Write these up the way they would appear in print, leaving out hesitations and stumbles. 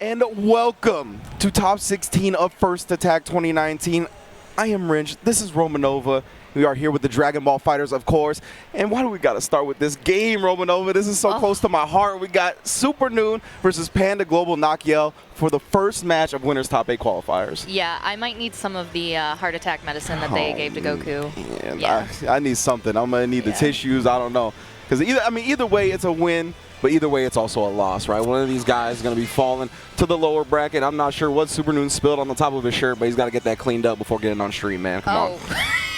And welcome to Top 16 of First Attack 2019. I am Rinch. This is Romanova. We are here with the Dragon Ball Fighters, of course. And why do we got to start with this game, Romanova? This is so close to my heart. We got Super Noon versus Panda Global Nakiel for the first match of Winners Top 8 qualifiers. Yeah, I might need some of the heart attack medicine that they gave to Goku. Man, yeah. I need something. I'm going to need the tissues. I don't know. Because either way, it's a win. But either way, it's also a loss, right? One of these guys is going to be falling to the lower bracket. I'm not sure what Super Noon spilled on the top of his shirt, but he's got to get that cleaned up before getting on stream, man. Come on.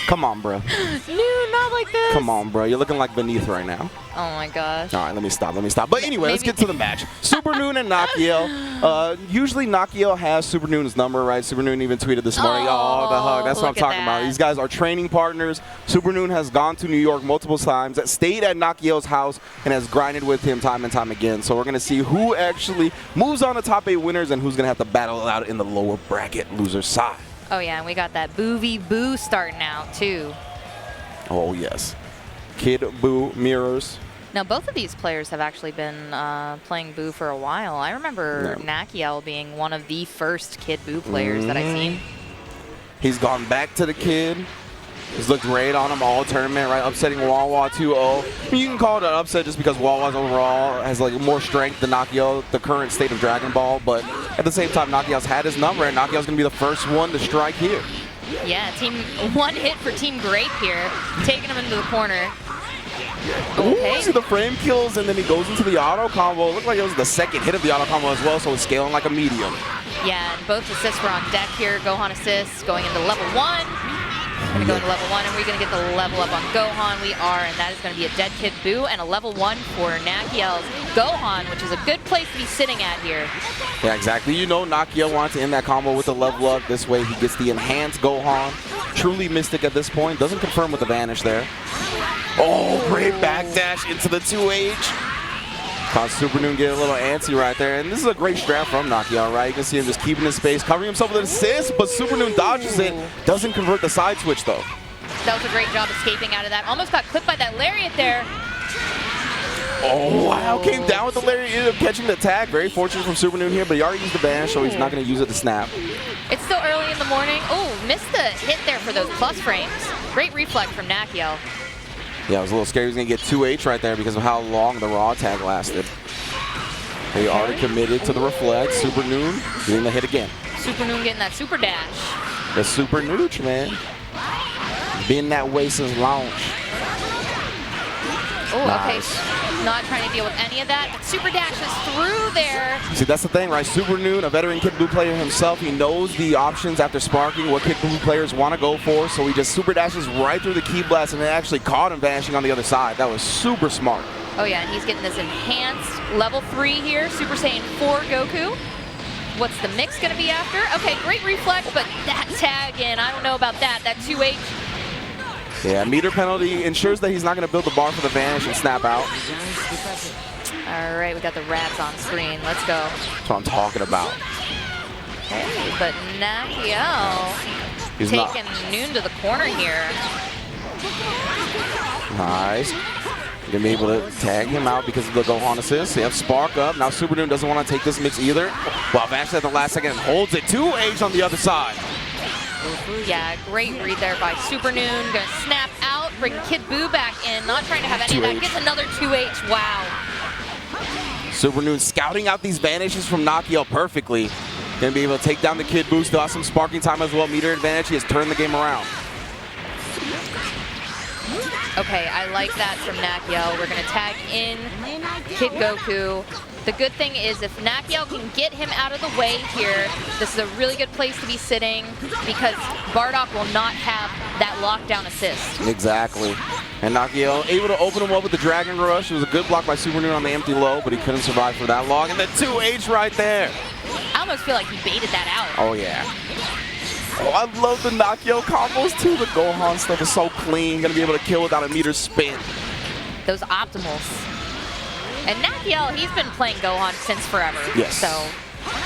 Come on, bro. No, not like this. Come on, bro. You're looking like Beneath right now. Oh, my gosh. All right, let me stop. But anyway, let's get to the match. Super Noon and Nakiel. Usually, Nakiel has Super Noon's number, right? Super Noon even tweeted this morning, oh, the hug. That's what I'm talking about. These guys are training partners. Super Noon has gone to New York multiple times, stayed at Nakiel's house, and has grinded with him time and time again. So we're going to see who actually moves on to top 8 winners and who's going to have to battle it out in the lower bracket loser side. Oh, yeah, and we got that Boo v. Boo starting out, too. Oh, yes. Kid Boo mirrors. Now, both of these players have actually been playing Boo for a while. I remember Nakiel being one of the first Kid Boo players that I've seen. He's gone back to the Kid. He's looked great on him all tournament, right? Upsetting Wawa 2-0. I mean, you can call it an upset just because Wawa's overall has like more strength than Nakiel, the current state of Dragon Ball. But at the same time, Nakiel's had his number, and Nakiel's going to be the first one to strike here. Yeah, one hit for Team Grape here, taking him into the corner. Okay. Ooh, see the frame kills, and then he goes into the auto combo. It looked like it was the second hit of the auto combo as well, so it's scaling like a medium. Yeah, and both assists were on deck here. Gohan assists going into level 1. Going to go into level 1, and we're going to get the level up on Gohan. We are, and that is going to be a dead Kid Boo and a level 1 for Nakiel's Gohan, which is a good place to be sitting at here. Yeah, exactly. You know Nakiel wants to end that combo with the level up. This way he gets the enhanced Gohan. Truly Mystic at this point. Doesn't confirm with the vanish there. Oh, great backdash into the 2H. Cause Super Noon get a little antsy right there. And this is a great strat from Nakiel, right? You can see him just keeping his space, covering himself with an assist, but Super Noon dodges it. Doesn't convert the side switch, though. That was a great job escaping out of that. Almost got clipped by that lariat there. Oh, wow. Came down with the lariat, ended up catching the tag. Very fortunate from Super Noon here, but he already used the vanish, so he's not going to use it to snap. It's still early in the morning. Oh, missed the hit there for those plus frames. Great reflect from Nakiel. Yeah, I was a little scared he was going to get 2H right there because of how long the raw tag lasted. They already committed to the reflect. Super Noon getting the hit again. Super Noon getting that super dash. The Super Nooch, man. Been that way since launch. Oh, okay. Not trying to deal with any of that. But super dash is through there. See, that's the thing, right? Super Noon, a veteran Kid Buu player himself, he knows the options after sparking, what Kid Buu players want to go for, so he just super dashes right through the key blast, and it actually caught him vanishing on the other side. That was super smart. Oh yeah, and he's getting this enhanced level 3 here, Super Saiyan 4 Goku. What's the mix going to be after? Okay, great reflex, but that tag in, I don't know about that. That 2H. Yeah, meter penalty ensures that he's not going to build the bar for the vanish and snap out. All right, we got the rats on screen. Let's go. That's what I'm talking about. Okay, but Nakiel taking Noon to the corner here. Nice. Gonna be able to tag him out because of the Gohan assist. They have Spark up. Now Super Noon doesn't want to take this mix either. While Vash at the last second holds it. 2H on the other side. Yeah, great read there by Super Noon. Gonna snap out, bring Kid Buu back in. Not trying to have any of that. Gets another 2H. Wow. Super Noon scouting out these vanishes from Nakiel perfectly. Gonna be able to take down the Kid Buu. Still has some sparking time as well. Meter advantage. He has turned the game around. Okay, I like that from Nakiel. We're going to tag in Kid Goku. The good thing is if Nakiel can get him out of the way here, this is a really good place to be sitting because Bardock will not have that lockdown assist. Exactly. And Nakiel able to open him up with the Dragon Rush. It was a good block by Super Noon on the empty low, but he couldn't survive for that long. And the 2H right there. I almost feel like he baited that out. Oh, yeah. Oh, I love the Nakiel combos too. The Gohan stuff is so clean. Gonna be able to kill without a meter spin. Those optimals. And Nakiel, he's been playing Gohan since forever. Yes. So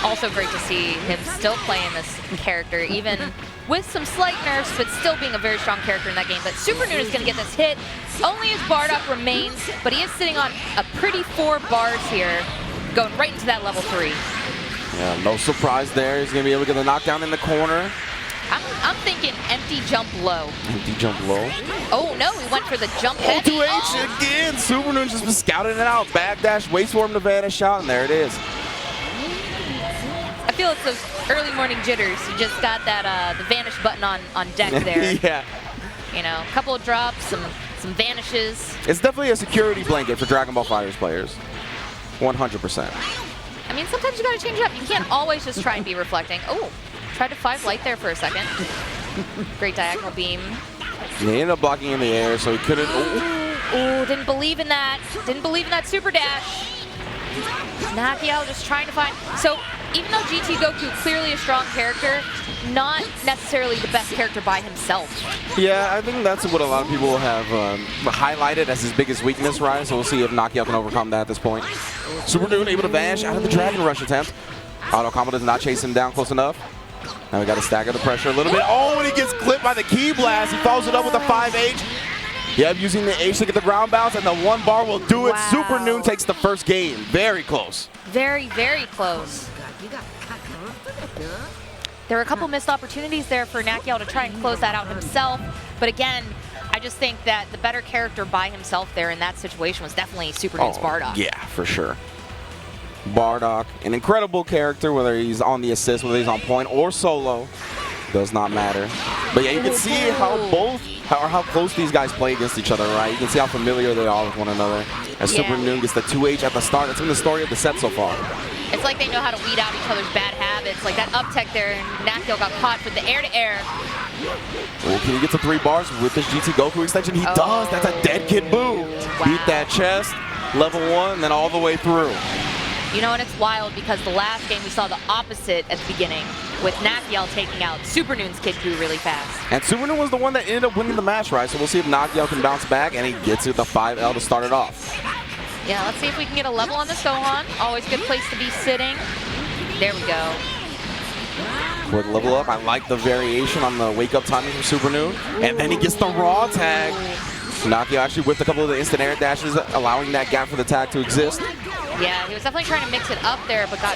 also great to see him still playing this character, even with some slight nerfs, but still being a very strong character in that game. But Super Noon is gonna get this hit. Only as Bardock remains, but he is sitting on a pretty 4 bars here, going right into that level 3. Yeah, no surprise there. He's going to be able to get the knockdown in the corner. I'm thinking empty jump low. Empty jump low. Oh, no, he went for the jump head. 2H again. Super Noon just been scouting it out. Backdash, waits for him to vanish out, and there it is. I feel it's those early morning jitters. You just got that the vanish button on deck there. Yeah. You know, a couple of drops, some vanishes. It's definitely a security blanket for Dragon Ball FighterZ players. 100%. I mean, sometimes you got to change it up. You can't always just try and be reflecting. Oh, tried to 5 light there for a second. Great diagonal beam. He ended up blocking in the air, so he couldn't. Oh, didn't believe in that. Didn't believe in that super dash. Nakiel just trying to find. So even though GT Goku clearly a strong character, not necessarily the best character by himself. Yeah, I think that's what a lot of people have highlighted as his biggest weakness, right? So we'll see if Nakiel can overcome that at this point. Super Noon able to vanish out of the Dragon Rush attempt. Auto combo does not chase him down close enough. Now we got to stagger the pressure a little bit. Oh, and he gets clipped by the Ki Blast. He follows it up with a 5H. Yep, using the H to get the ground bounce, and the 1 bar will do it. Wow. Super Noon takes the first game. Very close. Very, very close. There were a couple missed opportunities there for Nakiel to try and close that out himself. But again, I just think that the better character by himself there in that situation was definitely Super Noon's Bardock. Yeah, for sure. Bardock, an incredible character, whether he's on the assist, whether he's on point or solo, does not matter. But yeah, you can see how close these guys play against each other, right? You can see how familiar they are with one another. As Super Noon gets the 2H at the start, it's been the story of the set so far. It's like they know how to weed out each other's bad habits. Like that up tech there, and Nakiel got caught with the air-to-air. Oh, can he get to 3 bars with this GT Goku extension? He does. That's a dead Kid Buu. Wow. Beat that chest, level 1, and then all the way through. You know, and it's wild because the last game we saw the opposite at the beginning with Nakiel taking out Super Noon's Kid Buu really fast. And Super Noon was the one that ended up winning the match, right? So we'll see if Nakiel can bounce back, and he gets it the 5L to start it off. Yeah, let's see if we can get a level on this Gohan. Always a good place to be sitting. There we go. For the level up, I like the variation on the wake-up timing from Super Noon. And then he gets the raw tag. Nakiel actually whipped a couple of the instant air dashes, allowing that gap for the tag to exist. Yeah, he was definitely trying to mix it up there, but got,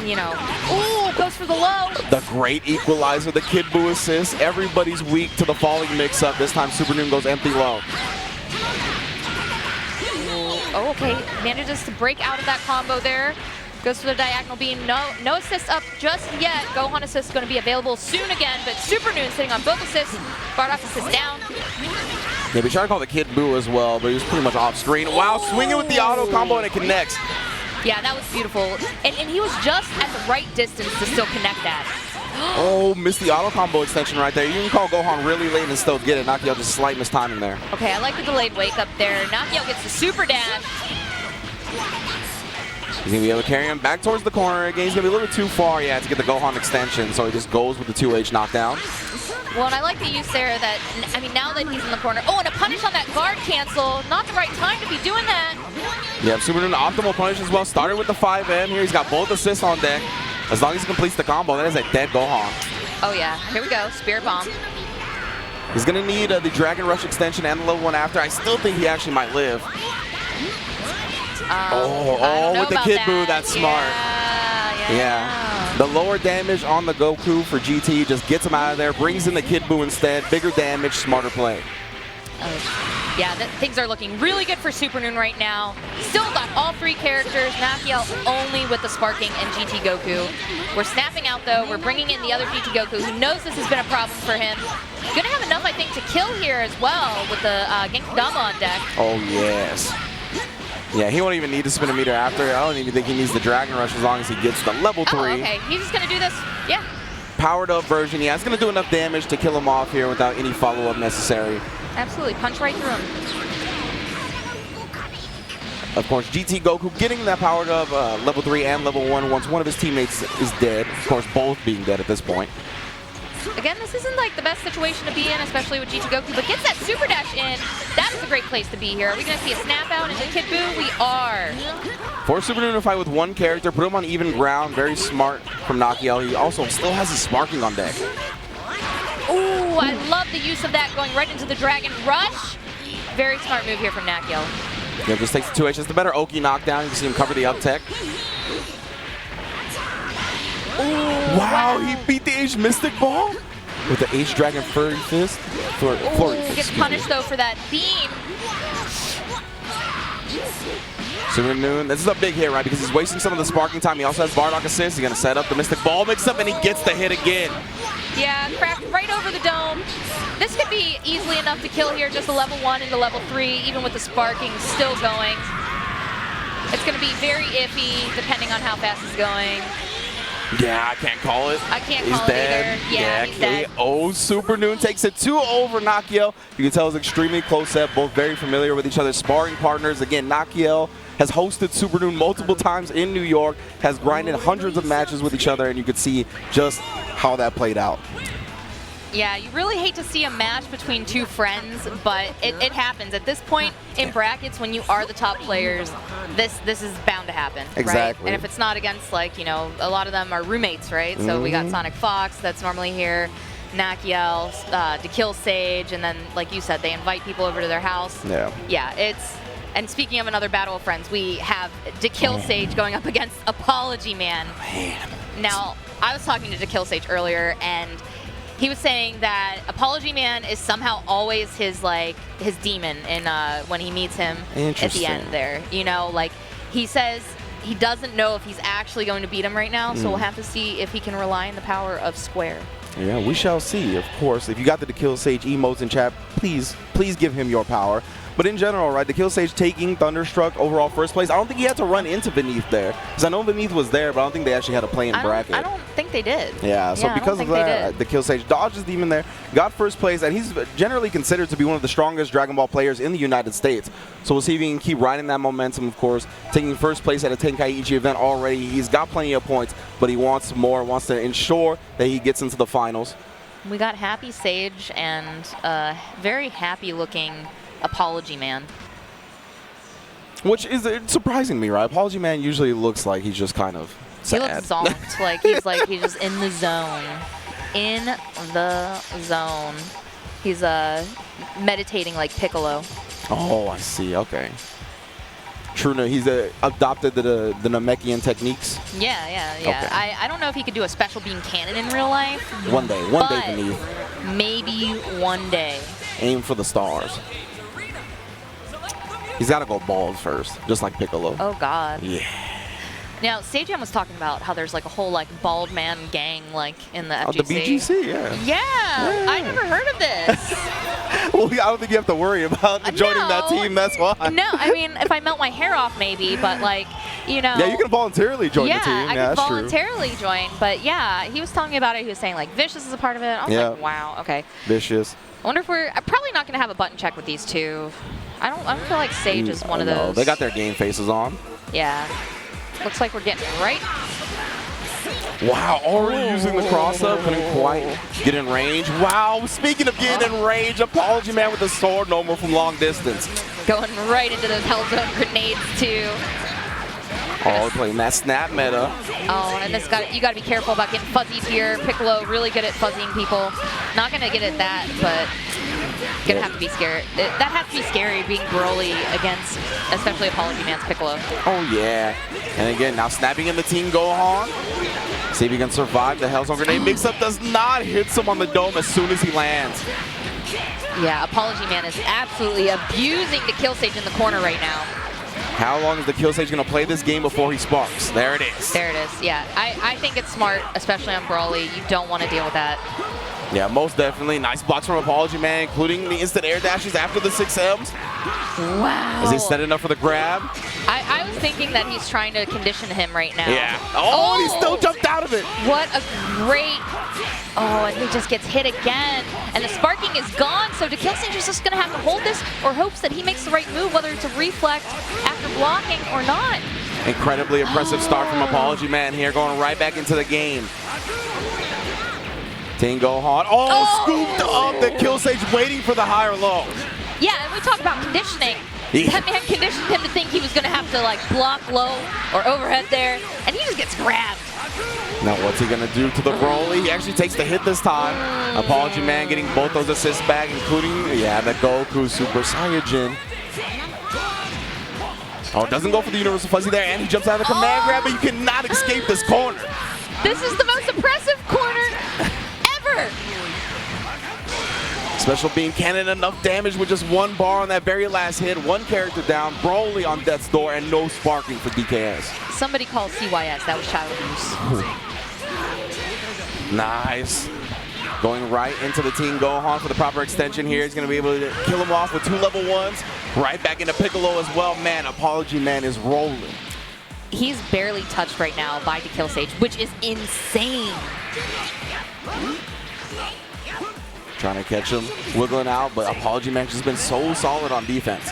you know, ooh, goes for the low. The great equalizer, the Kid Buu assist. Everybody's weak to the falling mix-up. This time Super Noon goes empty low. Oh, okay. Manages to break out of that combo there. Goes for the diagonal beam. No assist up just yet. Gohan assist is going to be available soon again, but Super Noon sitting on both assists. Bardock assist down. Yeah, we tried to call the Kid Buu as well, but he was pretty much off screen. Wow, swinging with the auto combo and it connects. Yeah, that was beautiful. And he was just at the right distance to still connect that. Oh, missed the auto combo extension right there. You can call Gohan really late and still get it. Nakiel just slight mistiming there. Okay, I like the delayed wake up there. Nakiel gets the super dash. He's going to be able to carry him back towards the corner again. He's going to be a little bit too far, to get the Gohan extension, so he just goes with the 2H knockdown. Well, and I like the use there that, I mean, now that he's in the corner. Oh, and a punish on that guard cancel. Not the right time to be doing that. Yeah, Super Noon optimal punish as well. Started with the 5M here. He's got both assists on deck. As long as he completes the combo, that is a dead Gohan. Oh, yeah. Here we go. Spirit Bomb. He's going to need the Dragon Rush extension and the level 1 after. I still think he actually might live. With the Kid Buu, that's smart. Yeah. The lower damage on the Goku for GT just gets him out of there, brings in the Kid Buu instead. Bigger damage, smarter play. Yeah, things are looking really good for Super Noon right now. Still got all 3 characters. Nakiel only with the Sparking and GT Goku. We're snapping out though. We're bringing in the other GT Goku who knows this has been a problem for him. Gonna have enough, I think, to kill here as well with the Genkidama on deck. Oh, yes. Yeah, he won't even need to spin a meter after. I don't even think he needs the Dragon Rush as long as he gets the level 3. Oh, okay. He's just going to do this. Yeah. Powered up version. Yeah, it's going to do enough damage to kill him off here without any follow-up necessary. Absolutely. Punch right through him. Of course, GT Goku getting that powered up level 3 and level 1 once one of his teammates is dead. Of course, both being dead at this point. Again, this isn't like the best situation to be in, especially with GT Goku, but gets that super dash in. That is a great place to be here. Are we going to see a snap out into Kid Buu? We are. For Super Noon to fight with one character, put him on even ground. Very smart from Nakiel. He also still has his Sparking on deck. Ooh, I love the use of that going right into the Dragon Rush. Very smart move here from Nakiel. Yeah, just takes the 2H. It's the better Oki knockdown. You can see him cover the up tech. Wow, he beat the H Mystic Ball with the H Dragon Flurry Fist. Flurry Fist. Gets punished though for that beam. Super Noon, this is a big hit, right? Because he's wasting some of the sparking time. He also has Bardock assist. He's going to set up the Mystic Ball mix-up, and he gets the hit again. Yeah, cracked right over the dome. This could be easily enough to kill here, just a level 1 into level 3, even with the sparking still going. It's going to be very iffy, depending on how fast it's going. Yeah, I can't call it. I can't He's call dead. it either. Yeah, he's dead. KO. Super Noon takes it 2 over Nakiel. You can tell it's extremely close set, both very familiar with each other, sparring partners. Again, Nakiel has hosted Super Noon multiple times in New York, has grinded hundreds of matches with each other, and you could see just how that played out. Yeah, you really hate to see a match between two friends, but it happens. At this point in brackets, when you are the top players, this is bound to happen, exactly. right? And if it's not against, like, you know, a lot of them are roommates, right? So we got Sonic Fox that's normally here, Nakiel, to kill Sage, and then, like you said, they invite people over to their house. Yeah. Yeah, it's... And speaking of another battle of friends, we have To Kill Sage going up against Apology Man. Now, I was talking to Kill Sage earlier, and he was saying that Apology Man is somehow always his demon in when he meets him at the end there. You know, like, he says he doesn't know if he's actually going to beat him right now, so we'll have to see if he can rely on the power of Square. Yeah, we shall see, of course. If you got the Kill Sage emotes in chat, please give him your power. But in general, right, the Kill Sage taking Thunderstruck overall first place. I don't think he had to run into Beneath there, because I know Beneath was there, but I don't think they actually had a play in bracket. I don't think they did. Yeah, so because of that, the Kill Sage dodges Demon there, got first place, and he's generally considered to be one of the strongest Dragon Ball players in the United States. So we'll see if he can keep riding that momentum, of course, taking first place at a Tenkaichi event already. He's got plenty of points, but he wants more, wants to ensure that he gets into the finals. We got happy Sage and very happy-looking Apology Man. Which is surprising me, right? Apology Man usually looks like he's just kind of sad. He looks zonked, like he's just in the zone. In the zone. He's meditating like Piccolo. Oh, I see. Okay. True. No, he's adopted the Namekian techniques. Yeah. Okay. I don't know if he could do a special beam cannon in real life. One day, Beneath. Maybe one day. Aim for the stars. He's got to go bald first, just like Piccolo. Oh, God. Yeah. Now, Sajam was talking about how there's like a whole like bald man gang like in the FGC. Oh, the BGC, yeah. Yeah, I never heard of this. Well, I don't think you have to worry about joining that team, that's why. No, I mean, if I melt my hair off maybe, but like, you know. Yeah, you can voluntarily join the team. Yeah, I can voluntarily join, but yeah, he was telling me about it. He was saying like Vicious is a part of it. I was like, wow, okay. Vicious. I wonder if we're probably not going to have a button check with these two. I don't feel like Sage is one of those. They got their game faces on. Yeah. Looks like we're getting it right. Wow, already using the cross-up, couldn't quite get in range. Wow, speaking of getting in range, Apology Man with the sword normal from long distance. Going right into those Hell Zone grenades too. Oh, playing that snap meta. Oh, and this you got to be careful about getting fuzzied here. Piccolo really good at fuzzying people. Not going to get at that, but gonna have to be scared. That has to be scary being Broly against, especially Apology Man's Piccolo. Oh yeah, and again now snapping in the Team Gohan. See if he can survive the Hellzone grenade mix-up. Does not hits him on the dome as soon as he lands. Yeah, Apology Man is absolutely abusing the Kill Sage in the corner right now. How long is the Kill Sage going to play this game before he sparks? There it is. There it is, yeah. I think it's smart, especially on Broly. You don't want to deal with that. Yeah, most definitely. Nice blocks from Apology Man, including the instant air dashes after the 6Ms. Wow. Is he setting up for the grab? I was thinking that he's trying to condition him right now. Yeah. Oh, and he still jumped out of it. What a great... Oh, and he just gets hit again. And the sparking is gone, so Kill Sage is just going to have to hold this or hopes that he makes the right move, whether it's a reflect after blocking or not. Incredibly impressive start from Apology Man here, going right back into the game. Team Gohan. Oh, scooped up the Kill Sage, waiting for the high or low. Yeah, and we talk about conditioning. That man conditioned him to think he was going to have to like block low or overhead there, and he just gets grabbed. Now what's he going to do to the Broly? He actually takes the hit this time. Apology Man getting both those assists back, including, the Goku Super Saiyajin. Oh, doesn't go for the Universal Fuzzy there, and he jumps out of the command grab, but you cannot escape this corner. This is the most impressive Special beam cannon, enough damage with just one bar on that very last hit. One character down, Broly on death's door, and no sparking for DKS. Somebody called CYS. That was child abuse. Nice. Going right into the Team Gohan for the proper extension here. He's going to be able to kill him off with 2 level 1s. Right back into Piccolo as well. Man, Apology Man is rolling. He's barely touched right now by DKillSage, which is insane. Trying to catch him, wiggling out, but Apology Man has been so solid on defense.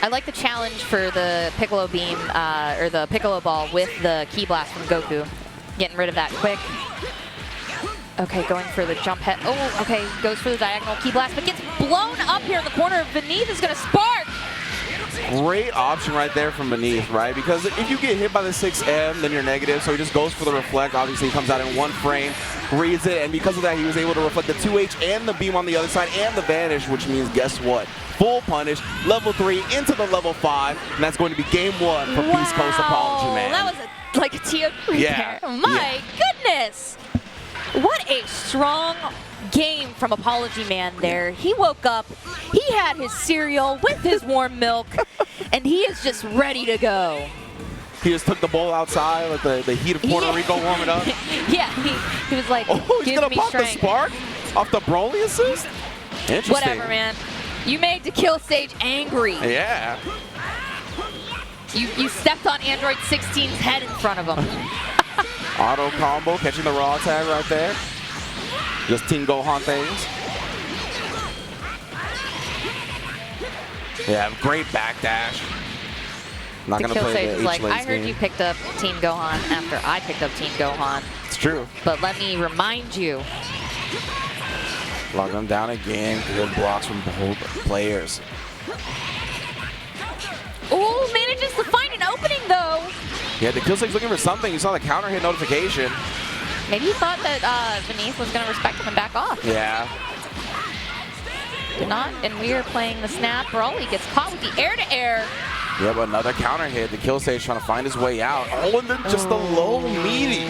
I like the challenge for the Piccolo beam, or the Piccolo ball with the Ki Blast from Goku. Getting rid of that quick. Okay, going for the jump head. Oh, okay, goes for the diagonal Ki Blast, but gets blown up here in the corner. Beneath is going to spark. Great option right there from Beneath, right? Because if you get hit by the 6M, then you're negative, so he just goes for the reflect. Obviously, he comes out in 1 frame, reads it, and because of that, he was able to reflect the 2H and the beam on the other side and the vanish, which means, guess what? Full punish, level 3 into the level 5, and that's going to be game 1 for Beast Coast Apology Man. That was like a TO3 Yeah. there. My goodness. What a strong game from Apology Man there. He woke up, he had his cereal with his warm milk, and he is just ready to go. He just took the bowl outside, let the heat of Puerto Rico warm it up. Yeah, he was like, oh, he's give gonna me pop strength. the spark off the Broly assist? Interesting. Whatever, man. You made DKillSage angry. Yeah. You stepped on Android 16's head in front of him. Auto combo, catching the raw tag right there. Just Team Gohan things. Yeah, great backdash. Not gonna play the H like, I heard game. you picked up Team Gohan after I picked up Team Gohan. It's true. But let me remind you. Lock them down again. Good blocks from both players. Ooh, manages to find an opening though. Yeah, DKillSage's looking for something. You saw the counter hit notification. Maybe he thought that Beneath was going to respect him and back off. Yeah. Did not, and we are playing the snap. Broly gets caught with the air-to-air. Yeah, but another counter hit. DKillSage trying to find his way out. Oh, and then just a low meaty.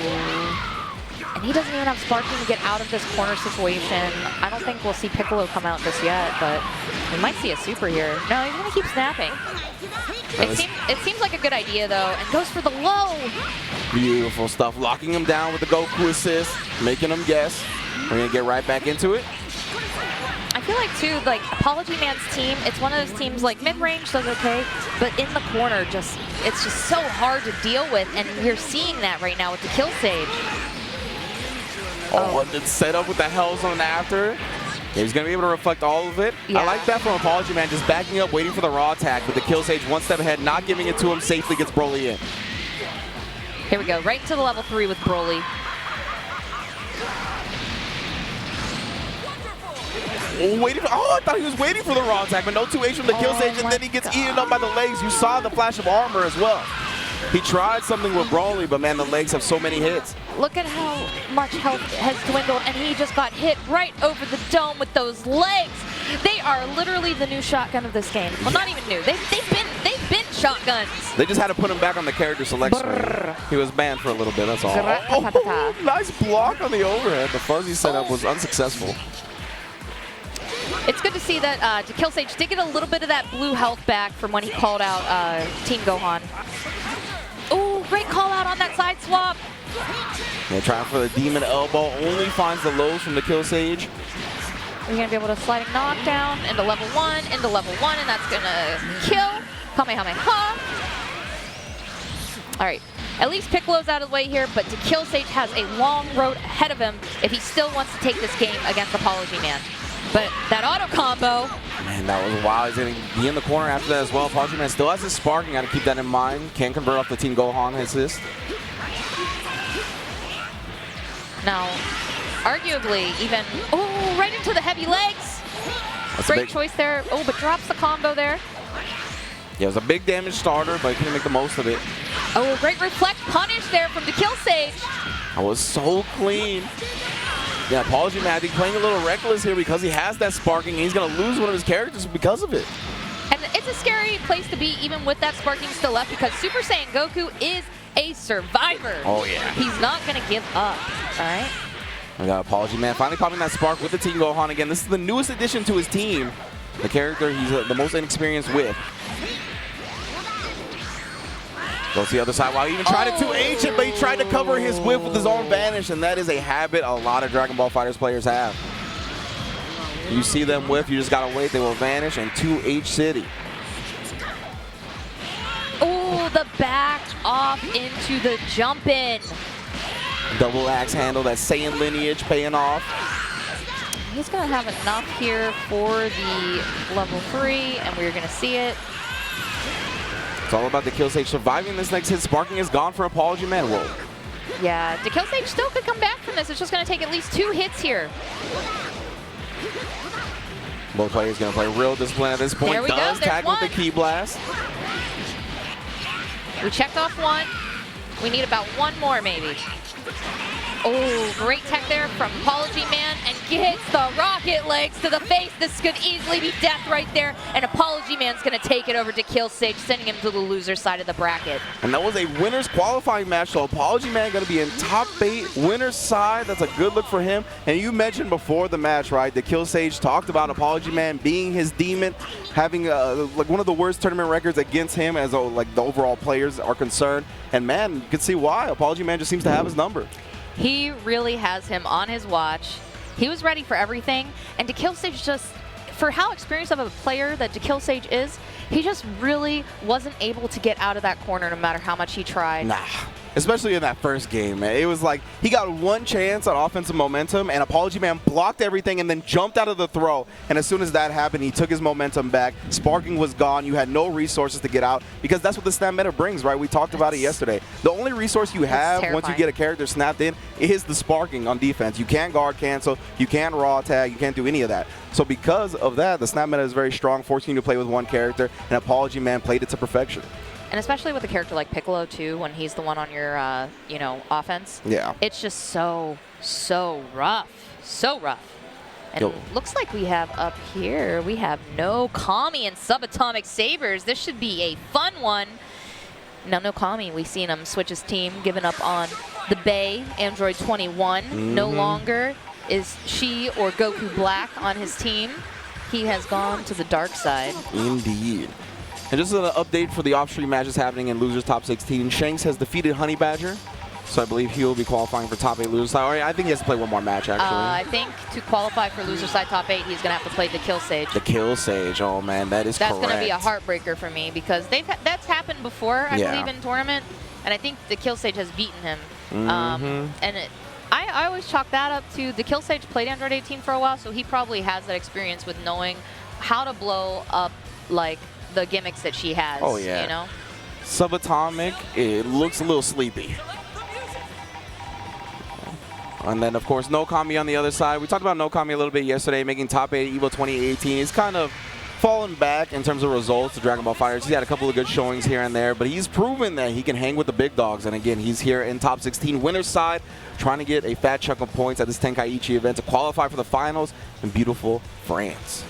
And he doesn't even have sparking to get out of this corner situation. I don't think we'll see Piccolo come out just yet, but we might see a super here. No, he's going to keep snapping. It seems like a good idea, though, and goes for the low. Beautiful stuff. Locking him down with the Goku assist, making him guess. We're going to get right back into it. I feel like, too, like, Apology Man's team, it's one of those teams, like, mid-range does okay, but in the corner, it's just so hard to deal with, and you're seeing that right now with DKillSage. Oh, and then set up with the Hell Zone after. Yeah, he's going to be able to reflect all of it. Yeah. I like that from Apology Man, just backing up, waiting for the raw attack, but DKillSage one step ahead, not giving it to him, safely gets Broly in. Here we go, right into the level 3 with Broly. Oh, I thought he was waiting for the raw attack, but no 2H from DKillSage, and then he gets eaten up by the legs. You saw the flash of armor as well. He tried something with Broly, but man, the legs have so many hits. Look at how much health has dwindled, and he just got hit right over the dome with those legs. They are literally the new shotgun of this game. Well, not even new. They've been shotguns. They just had to put him back on the character select screen. He was banned for a little bit, that's all. Oh, nice block on the overhead. The fuzzy setup was unsuccessful. It's good to see that DKillSage did get a little bit of that blue health back from when he called out Team Gohan. Oh, great call out on that side swap. Yeah, trying for the Demon Elbow, only finds the lows from DKillSage. We're going to be able to sliding knockdown into level 1, and that's going to kill. Kamehameha. All right, at least Piccolo's out of the way here, but DKillSage has a long road ahead of him if he still wants to take this game against Apology Man. But that auto combo. Man, that was wild. He's going to be in the corner after that as well. Apology Man still has his sparking. Got to keep that in mind. Can't convert off the Team Gohan assist. Now, arguably, even, oh, right into the heavy legs. That's great choice there. Oh, but drops the combo there. Yeah, it was a big damage starter, but he couldn't make the most of it. Oh, great reflect punish there from DKillSage. That was so clean. Yeah, Apology Man, I think playing a little reckless here because he has that sparking, and he's going to lose one of his characters because of it. And it's a scary place to be, even with that sparking still left, because Super Saiyan Goku is a survivor. Oh, yeah. He's not going to give up, all right? We got Apology Man finally popping that spark with the Team Gohan again. This is the newest addition to his team. The character he's the most inexperienced with. Goes to the other side. Wow, he even tried to 2H it, but he tried to cover his whip with his own vanish, and that is a habit a lot of Dragon Ball FighterZ players have. You see them whiff, you just gotta wait, they will vanish, and 2H City. Oh, the back off into the jump in. Double axe handle, that Saiyan lineage paying off. He's gonna have enough here for the level 3, and we're gonna see it. It's all about the Kill Stage surviving this next hit. Sparking is gone for Apology Man. Whoa. Yeah, the Kill Stage still could come back from this. It's just gonna take at least 2 hits here. Both players gonna play real discipline at this point. There we Does go. tag with the Ki Blast. We checked off 1. We need about 1 more maybe. Oh, great tech there from Apology Man, and gets the rocket legs to the face. This could easily be death right there, and Apology Man's gonna take it over to Kill Stage, sending him to the loser side of the bracket. And that was a winner's qualifying match, so Apology Man gonna be in top 8, winner's side. That's a good look for him. And you mentioned before the match, right, the Kill Stage talked about Apology Man being his demon, having like one of the worst tournament records against him as like the overall players are concerned. And man, you can see why. Apology Man just seems to have his number. He really has him on his watch. He was ready for everything, and to Kill Stage just, for how experienced of a player that Kill Stage is, he just really wasn't able to get out of that corner no matter how much he tried. Nah, especially in that first game, man. It was like he got one chance on offensive momentum, and Apology Man blocked everything and then jumped out of the throw. And as soon as that happened, he took his momentum back. Sparking was gone. You had no resources to get out, because that's what the snap meta brings, right? We talked about it yesterday. The only resource you have once you get a character snapped in is the sparking on defense. You can't guard cancel, you can't raw tag, you can't do any of that. So because of that, the snap meta is very strong, forcing you to play with one character, and Apology Man played it to perfection. And especially with a character like Piccolo too, when he's the one on your, you know, offense. Yeah. It's just so rough, so rough. And it looks like we have up here, we have KnowKami and Subatomic Sabers. This should be a fun one. Now KnowKami, we've seen him switch his team, giving up on the Bay, Android 21. No longer is she or Goku Black on his team. He has gone to the dark side. Indeed. And just an update for the off-stream matches happening in Losers Top 16. Shanks has defeated Honey Badger, so I believe he will be qualifying for Top 8 Loser Side. I think he has to play one more match, actually. I think to qualify for Loser Side Top 8, he's going to have to play the Kill Sage. The Kill Sage, oh man, that is correct. That's going to be a heartbreaker for me, because that's happened before, I believe, in tournament, and I think the Kill Sage has beaten him. I always chalk that up to the Kill Sage played Android 18 for a while, so he probably has that experience with knowing how to blow up, like, the gimmicks that she has. Oh yeah. You know? Subatomic, it looks a little sleepy. And then of course KnowKami on the other side. We talked about KnowKami a little bit yesterday, making top 8 EVO 2018. He's kind of fallen back in terms of results to Dragon Ball FighterZ. He's had a couple of good showings here and there, but he's proven that he can hang with the big dogs. And again, he's here in top 16 winner's side, trying to get a fat chunk of points at this Tenkaichi event to qualify for the finals in beautiful France.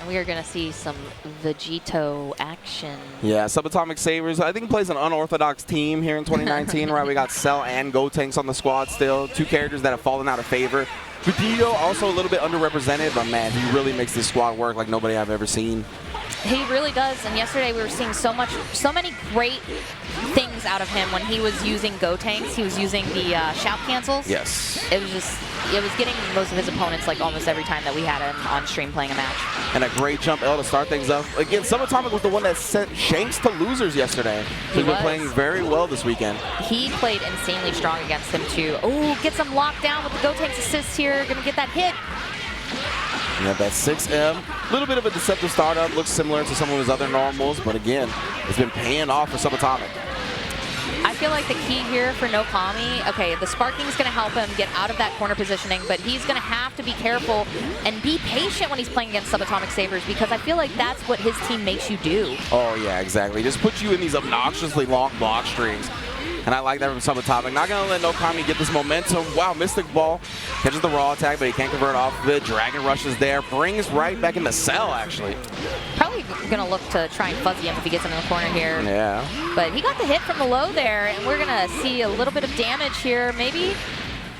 And we are going to see some Vegito action. Yeah, Subatomic Sabers, I think, plays an unorthodox team here in 2019, right? We got Cell and Gotenks on the squad still, 2 characters that have fallen out of favor. Vegito also a little bit underrepresented, but man, he really makes this squad work like nobody I've ever seen. He really does, and yesterday we were seeing so many great things out of him when he was using Gotenks. He was using the shout cancels. Yes. It was getting most of his opponents like almost every time that we had him on stream playing a match. And a great jump L to start things up. Again, Subatomic was the one that sent Shanks to losers yesterday. He's been playing very well this weekend. He played insanely strong against him too. Oh, gets him locked down with the Gotenks assist here. Gonna get that hit. You have that 6M. A little bit of a deceptive startup. Looks similar to some of his other normals, but again, it's been paying off for Subatomic. I feel like the key here for KnowKami, okay, the sparking is going to help him get out of that corner positioning, but he's going to have to be careful and be patient when he's playing against Subatomic Sabers, because I feel like that's what his team makes you do. Oh, yeah, exactly. Just puts you in these obnoxiously long block strings. And I like that from Subatomic. Not going to let KnowKami get this momentum. Wow, Mystic Ball catches the raw attack, but he can't convert off of it. Dragon Rush is there. Brings right back into Cell, actually. Probably going to look to try and fuzzy him if he gets him in the corner here. Yeah. But he got the hit from the low there, and we're going to see a little bit of damage here. Maybe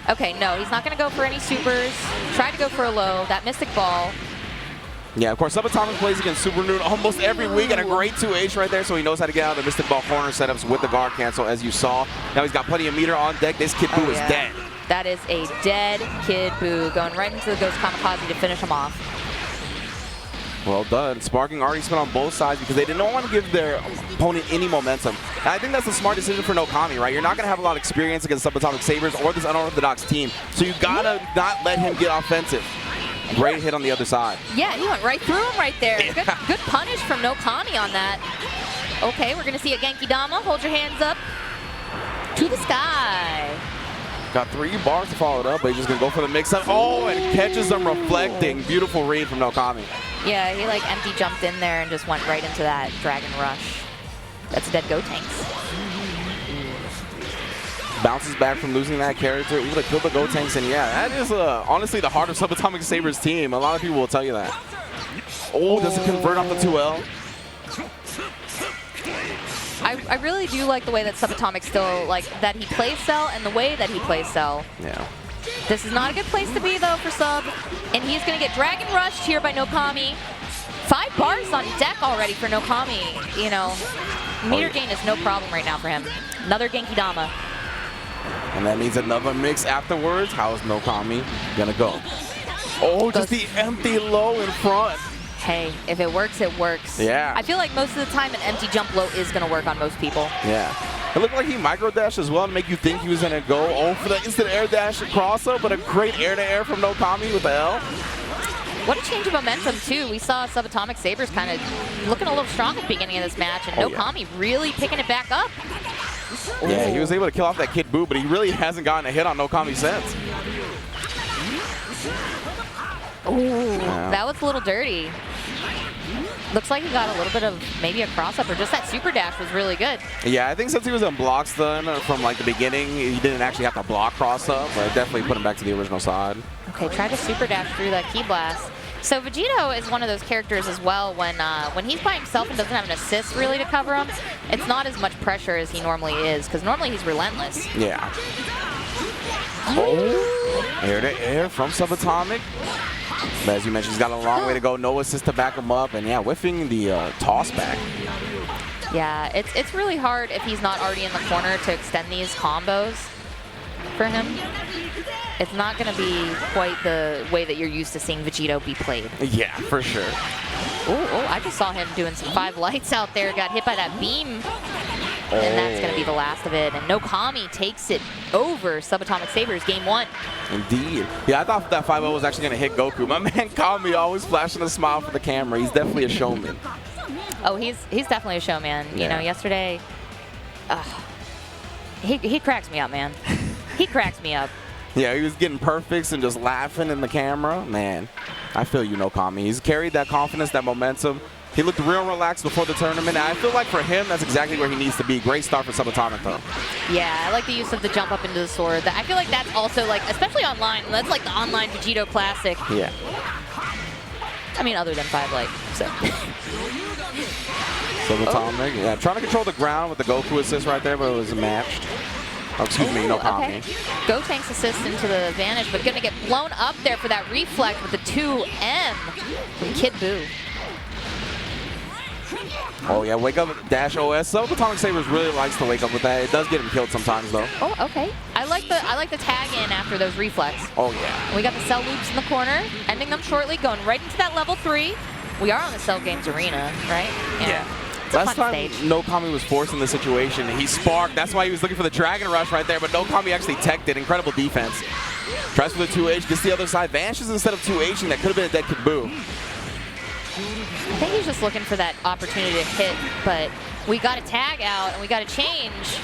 Okay, no, he's not going to go for any supers. Tried to go for a low. That Mystic Ball. Yeah, of course, Subatomic plays against Super Noon almost every week, and a great 2H right there, so he knows how to get out of the Mystic Ball corner setups with the guard cancel, as you saw. Now he's got plenty of meter on deck. This Kid Buu is dead. That is a dead Kid Buu, going right into the Ghost Kamikaze to finish him off. Well done. Sparking already spent on both sides because they didn't want to give their opponent any momentum. And I think that's a smart decision for KnowKami, right? You're not going to have a lot of experience against Subatomic Sabers or this unorthodox team, so you got to not let him get offensive. Great hit on the other side. Yeah, he went right through him right there. Good punish from KnowKami on that. Okay, we're going to see a Genki Dama. Hold your hands up to the sky. Got 3 bars to follow it up, but he's just going to go for the mix-up. Oh, and catches them reflecting. Beautiful read from KnowKami. Yeah, he like empty jumped in there and just went right into that Dragon Rush. That's a dead Gotenks. Bounces back from losing that character, able to kill the Gotenks, and yeah, that is honestly the heart of Subatomic Sabers team. A lot of people will tell you that. Oh, does it convert off the 2L? I really do like the way that Subatomic still, like, that he plays Cell and the way that he plays Cell. Yeah. This is not a good place to be, though, for Sub. And he's going to get Dragon Rushed here by KnowKami. 5 bars on deck already for KnowKami. You know, meter gain is no problem right now for him. Another Genki Dama. And that means another mix afterwards. How is KnowKami gonna go? Oh, just the empty low in front. Hey, if it works, it works. Yeah. I feel like most of the time an empty jump low is gonna work on most people. Yeah. It looked like he micro-dashed as well to make you think he was gonna go. Oh, for the instant air dash across up, but a great air-to-air from KnowKami with the L. What a change of momentum, too. We saw Subatomic Sabers kind of looking a little strong at the beginning of this match, and KnowKami really picking it back up. Yeah, he was able to kill off that Kid Buu, but he really hasn't gotten a hit on KnowKami since. Ooh, that was a little dirty. Looks like he got a little bit of maybe a cross-up, or just that super dash was really good. Yeah, I think since he was in block stun from like the beginning, he didn't actually have to block cross-up, but it definitely put him back to the original side. Okay, try to super dash through that Ki Blast. So Vegito is one of those characters as well when he's by himself and doesn't have an assist really to cover him, it's not as much pressure as he normally is, because normally he's relentless. Yeah. Oh, air to air from Subatomic. But as you mentioned, he's got a long way to go. No assist to back him up, and yeah, whiffing the toss back. Yeah, it's really hard if he's not already in the corner to extend these combos for him. It's not going to be quite the way that you're used to seeing Vegito be played. Yeah, for sure. Oh, I just saw him doing some 5 lights out there. Got hit by that beam. And that's going to be the last of it. And KnowKami takes it over Subatomic Sabers game 1. Indeed. Yeah, I thought that 5-0 was actually going to hit Goku. My man Kami always flashing a smile for the camera. He's definitely a showman. Oh, he's definitely a showman. Yeah. You know, yesterday, he cracks me up, man. He cracks me up. Yeah, he was getting perfects and just laughing in the camera. Man, I feel you, KnowKami. He's carried that confidence, that momentum. He looked real relaxed before the tournament. And I feel like for him, that's exactly where he needs to be. Great start for Subatomic, though. Yeah, I like the use of the jump up into the sword. I feel like that's also, like, especially online, that's like the online Vegito classic. Yeah. I mean, other than 5 Light, so. Subatomic, yeah, trying to control the ground with the Goku assist right there, but it was matched. Oh, excuse me, KnowKami. Okay. Gotenks assist into the advantage, but gonna get blown up there for that reflect with the 2M from Kid Buu. Oh yeah, wake up dash OS. Subatomic Sabers really likes to wake up with that. It does get him killed sometimes though. Oh, okay. I like the tag in after those reflex. Oh yeah. We got the cell loops in the corner, ending them shortly, going right into that level 3. We are on the Cell Games arena, right? Yeah. Last time KnowKami was forced in this situation, he sparked. That's why he was looking for the Dragon Rush right there, but KnowKami actually teched it. Incredible defense. Tries for the 2H, gets the other side, vanishes instead of 2Hing. That could have been a dead Kid Buu. I think he's just looking for that opportunity to hit, but we got a tag out and we got a change.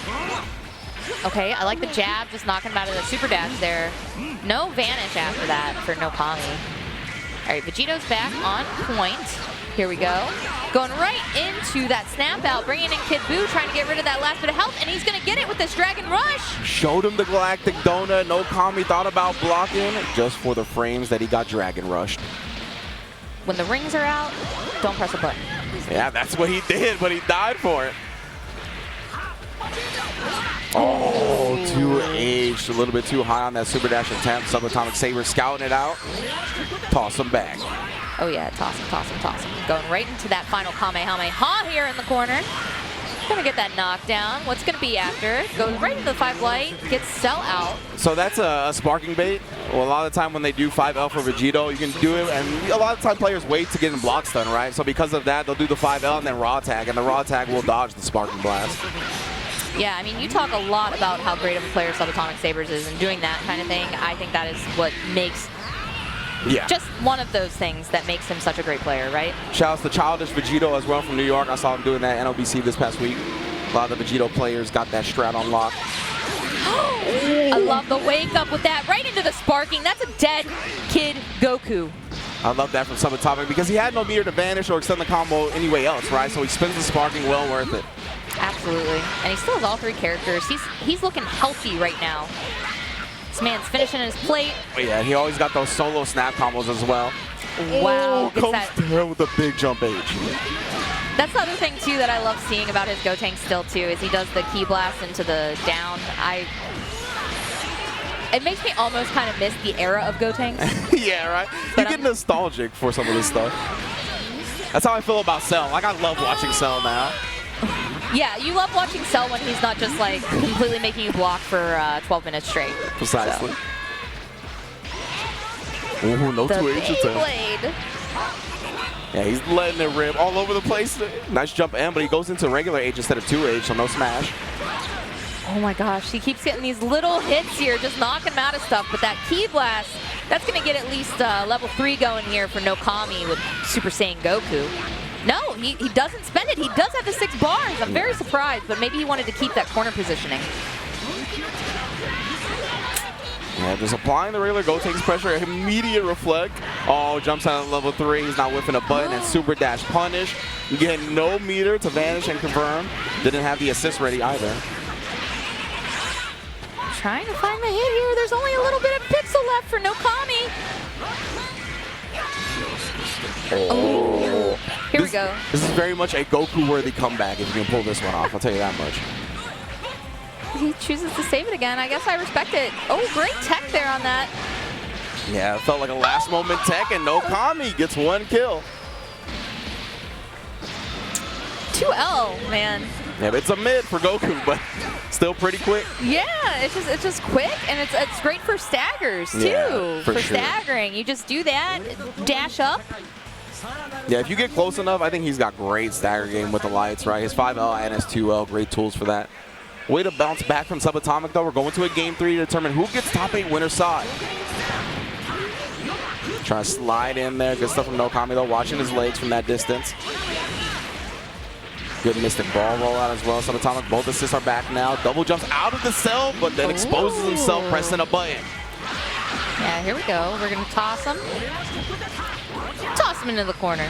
Okay, I like the jab, just knocking him out of the super dash there. No vanish after that for KnowKami. All right, Vegito's back on point. Here we go. Going right into that snap out, bringing in Kid Buu, trying to get rid of that last bit of health, and he's going to get it with this Dragon Rush. Showed him the Galactic Donut. KnowKami thought about blocking just for the frames that he got Dragon Rushed. When the rings are out, don't press a button. Yeah, that's what he did, but he died for it. Oh, 2H, a little bit too high on that super dash attempt. Subatomic Saber scouting it out. Toss him back. Oh yeah, toss him, toss him, toss him. Going right into that final Kamehameha here in the corner. Gonna get that knockdown. What's gonna be after? Goes right into the 5 light, gets Cell out. So that's a sparking bait. Well, a lot of the time when they do 5L for Vegito, you can do it, and a lot of the time players wait to get in block stun, right? So because of that, they'll do the 5L and then raw tag, and the raw tag will dodge the sparking blast. Yeah, I mean, you talk a lot about how great of a player Subatomic Sabers is, and doing that kind of thing, I think that is what makes just one of those things that makes him such a great player, right? Shouts to Childish Vegito as well from New York. I saw him doing that at NOBC this past week. A lot of the Vegito players got that strat on lock. I love the wake up with that, right into the sparking. That's a dead Kid Goku. I love that from Subatomic because he had no meter to vanish or extend the combo anyway else, right? So he spins the sparking, well worth it. Absolutely. And he still has all 3 characters. He's looking healthy right now. This man's finishing his plate. Oh, yeah, he always got those solo snap combos as well. Wow. Comes down with a big jump H. That's the other thing, too, that I love seeing about his Gotenks still, too, is he does the key blast into the down. It makes me almost kind of miss the era of Gotenks. Yeah, right? You get nostalgic for some of this stuff. That's how I feel about Cell. Like, I love watching Cell now. Yeah, you love watching Cell when he's not just like completely making you block for 12 minutes straight. Precisely. So. Ooh, no 2H attempt. Blade. Yeah, he's letting it rip all over the place. Nice jump in, but he goes into regular H instead of 2H, so no smash. Oh my gosh, he keeps getting these little hits here, just knocking him out of stuff. But that key blast, that's going to get at least level 3 going here for KnowKami with Super Saiyan Goku. No, he doesn't spend it. He does have the 6 bars. I'm very surprised, but maybe he wanted to keep that corner positioning. Yeah, just applying the regular Gotenks pressure, immediate reflect. Oh, jumps out of level 3. He's not whiffing a button and super dash punish. You get no meter to vanish and confirm. Didn't have the assist ready either. Trying to find the hit here. There's only a little bit of pixel left for KnowKami. Oh. Here we go. This is very much a Goku-worthy comeback if you can pull this one off. I'll tell you that much. He chooses to save it again. I guess I respect it. Oh, great tech there on that. Yeah, it felt like a last-moment tech, and KnowKami gets 1 kill. 2L, man. Yeah, it's a mid for Goku, but still pretty quick. Yeah, it's just quick, and it's great for staggers too. Yeah, for sure. Staggering, you just do that, dash up. Yeah, if you get close enough, I think he's got great stagger game with the lights, right? His 5L and his 2L, great tools for that. Way to bounce back from Subatomic, though. We're going to a game 3 to determine who gets top 8 winner side. Trying to slide in there. Good stuff from KnowKami, though. Watching his legs from that distance. Good mystic ball rollout as well. Subatomic, both assists are back now. Double jumps out of the cell, but then exposes himself pressing a button. Yeah, here we go. We're going to toss him. Toss him into the corner.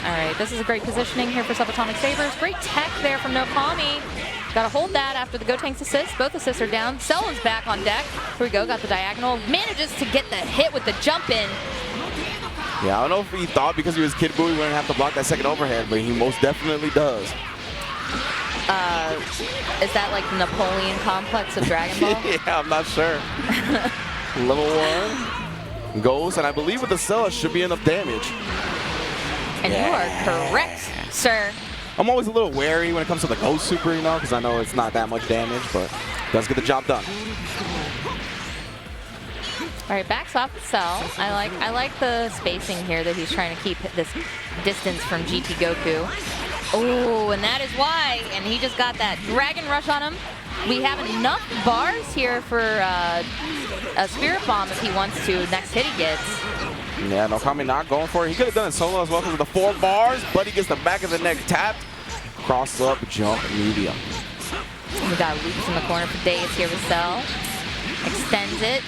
All right, this is a great positioning here for Subatomic Sabers. Great tech there from KnowKami. Got to hold that after the Gotenks assist. Both assists are down. Cell is back on deck. Here we go, got the diagonal. Manages to get the hit with the jump in. Yeah, I don't know if he thought because he was Kid Buu he wouldn't have to block that second overhead, but he most definitely does. Is that like the Napoleon complex of Dragon Ball? Yeah, I'm not sure. Level 1 goes, and I believe with the cell it should be enough damage. And you are correct, sir. I'm always a little wary when it comes to the Ghost Super, you know, because I know it's not that much damage, but does get the job done. All right, backs off the cell. I like the spacing here that he's trying to keep this distance from GT Goku. Oh, and that is why. And he just got that Dragon Rush on him. We have enough bars here for a Spirit Bomb if he wants to. Next hit he gets. Yeah, KnowKami not going for it. He could have done it solo as well because of the 4 bars, but he gets the back of the neck tapped. Cross up, jump, medium. We got loops in the corner for days here with Cell. Extends it.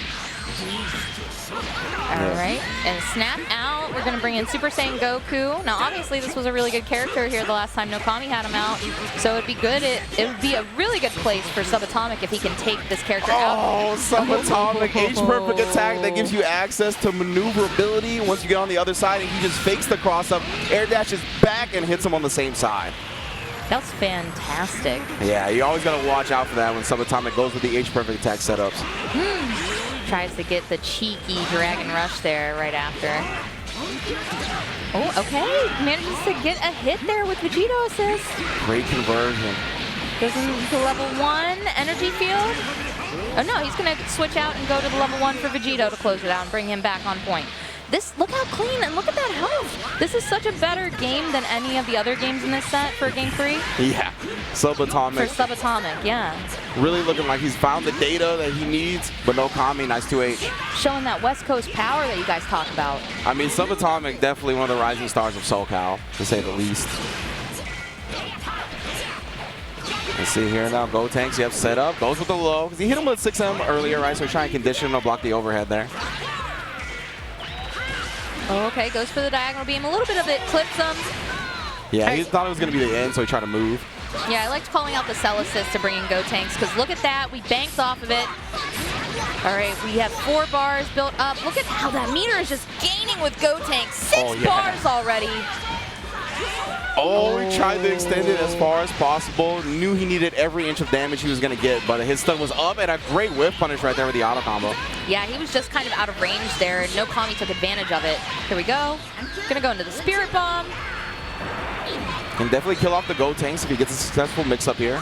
All right, and snap out. We're going to bring in Super Saiyan Goku. Now, obviously, this was a really good character here the last time KnowKami had him out, so it'd be good. It would be a really good place for Subatomic if he can take this character out. Oh, Subatomic H-perfect attack that gives you access to maneuverability once you get on the other side, and he just fakes the cross-up, air dashes back, and hits him on the same side. That was fantastic. Yeah, you always got to watch out for that when Subatomic goes with the H-perfect attack setups. Tries to get the cheeky Dragon Rush there right after. Oh, okay. Manages to get a hit there with Vegito assist. Great conversion. Goes into level 1 energy field. Oh no, he's going to switch out and go to the level 1 for Vegito to close it out and bring him back on point. This, look how clean, and look at that health. This is such a better game than any of the other games in this set for Game 3. Yeah, Subatomic. For Subatomic, yeah. Really looking like he's found the data that he needs, but KnowKami, nice 2H. Showing that West Coast power that you guys talk about. I mean, Subatomic, definitely one of the rising stars of SoCal, to say the least. Let's see here now, Gotenks, yep, set up, goes with the low. He hit him with 6M earlier, right, so he's trying to condition him to block the overhead there. Oh, okay, goes for the diagonal beam. A little bit of it clips him. Yeah, he thought it was going to be the end, so he tried to move. Yeah, I liked calling out the cell assist to bring in Gotenks, because look at that. We banked off of it. All right, we have 4 bars built up. Look at how that meter is just gaining with Gotenks. 6 bars already. Oh, he tried to extend it as far as possible. Knew he needed every inch of damage he was going to get, but his stun was up, and a great whiff punish right there with the auto combo. Yeah, he was just kind of out of range there. KnowKami took advantage of it. Here we go. Gonna go into the Spirit Bomb. Can definitely kill off the Gotenks if he gets a successful mix-up here.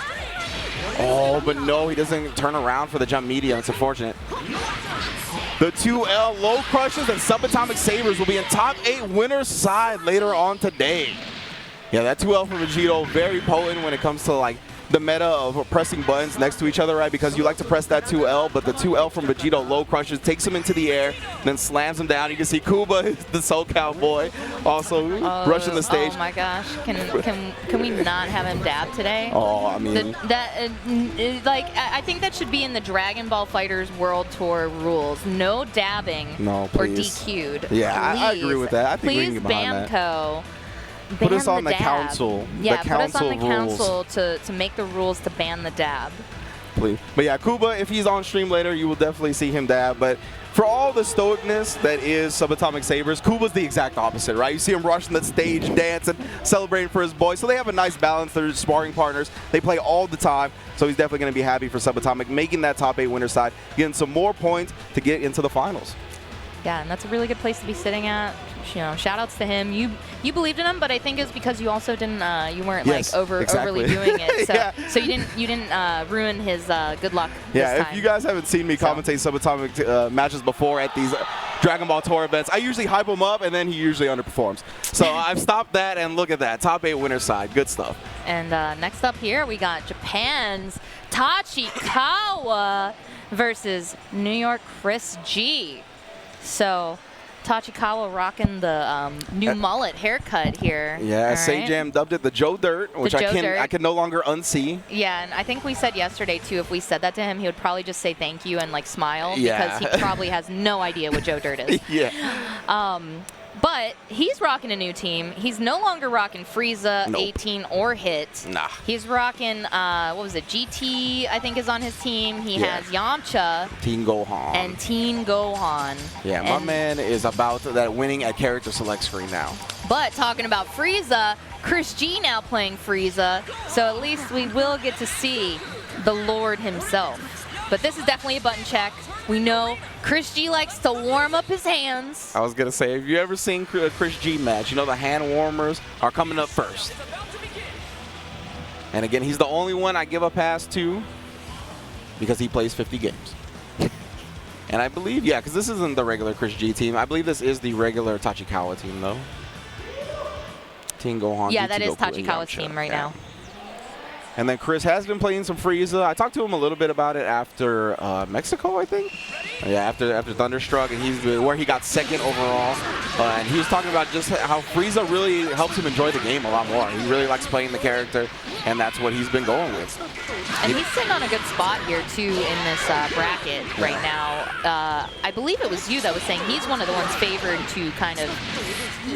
Oh, but no, he doesn't turn around for the jump media. It's unfortunate. The 2L low crushes and Subatomic Sabers will be in top 8 winner's side later on today. Yeah, that 2L from Vegito, very potent when it comes to like the meta of pressing buttons next to each other, right? Because you like to press that 2L, but the 2L from Vegito low crushes, takes him into the air, then slams him down. You can see Kuba, the SoCal boy, also rushing the stage. Oh my gosh, can we not have him dab today? Oh, I mean, I think that should be in the Dragon Ball FighterZ World Tour rules. No dabbing or DQ'd. Yeah, I agree with that. I think we can get behind Bamco. Put us on the council. Yeah, the put us on the rules. council to make the rules to ban the dab. Please. But yeah, Kuba, if he's on stream later, you will definitely see him dab. But for all the stoicness that is Subatomic Sabers, Kuba's the exact opposite, right? You see him rushing the stage, dancing, celebrating for his boy. So they have a nice balance. They're sparring partners. They play all the time. So he's definitely going to be happy for Subatomic, making that top 8 winner side, getting some more points to get into the finals. Yeah, and that's a really good place to be sitting at. You know, shout outs to him. You believed in him, but I think it's because you also didn't you weren't overly doing it. So so you didn't ruin his good luck this time. If you guys haven't seen me commentate Subatomic matches before at these Dragon Ball Tour events, I usually hype him up and then he usually underperforms. So I've stopped that, and look at that. Top 8 winner side. Good stuff. And next up here we got Japan's Tachikawa versus New York Chris G. So Tachikawa rocking the new mullet haircut here. Yeah, Say-Jam dubbed it the Joe Dirt, which I can no longer unsee. Yeah, and I think we said yesterday too, if we said that to him, he would probably just say thank you and like smile because he probably has no idea what Joe Dirt is. But he's rocking a new team. He's no longer rocking Frieza, 18, or Hit. Nah. He's rocking, what was it, GT, I think, is on his team. He has Yamcha. Teen Gohan. And Teen Gohan. Yeah, my man is about that winning at character select screen now. But talking about Frieza, Chris G now playing Frieza. So at least we will get to see the Lord himself. But this is definitely a button check. We know Chris G likes to warm up his hands. I was going to say, have you ever seen a Chris G match? You know the hand warmers are coming up first. And again, he's the only one I give a pass to because he plays 50 games. And I believe, because this isn't the regular Chris G team. I believe this is the regular Tachikawa team, though. Team Gohan. Yeah, that is Tachikawa's team right now. And then Chris has been playing some Frieza. I talked to him a little bit about it after Mexico, I think. Yeah, after Thunderstruck, and where he got second overall. And he was talking about just how Frieza really helps him enjoy the game a lot more. He really likes playing the character, and that's what he's been going with. And he's sitting on a good spot here, too, in this bracket right now. I believe it was you that was saying he's one of the ones favored to kind of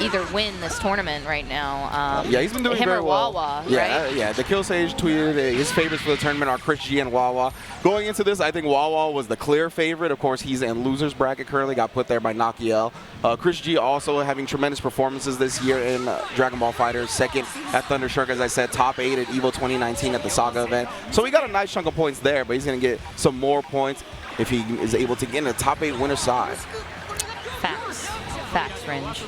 either win this tournament right now. He's been doing very well. Wawa, right? Yeah, the Kill Sage tweeted his favorites for the tournament are Chris G and Wawa. Going into this, I think Wawa was the clear favorite. Of course, he's in loser's bracket currently, got put there by Nakiel. Chris G also having tremendous performances this year in Dragon Ball FighterZ, second at Thundershark, as I said, top 8 at EVO 2019 at the Saga event. So he got a nice chunk of points there, but he's going to get some more points if he is able to get in the top 8 winner side. Facts. Facts, Ringe.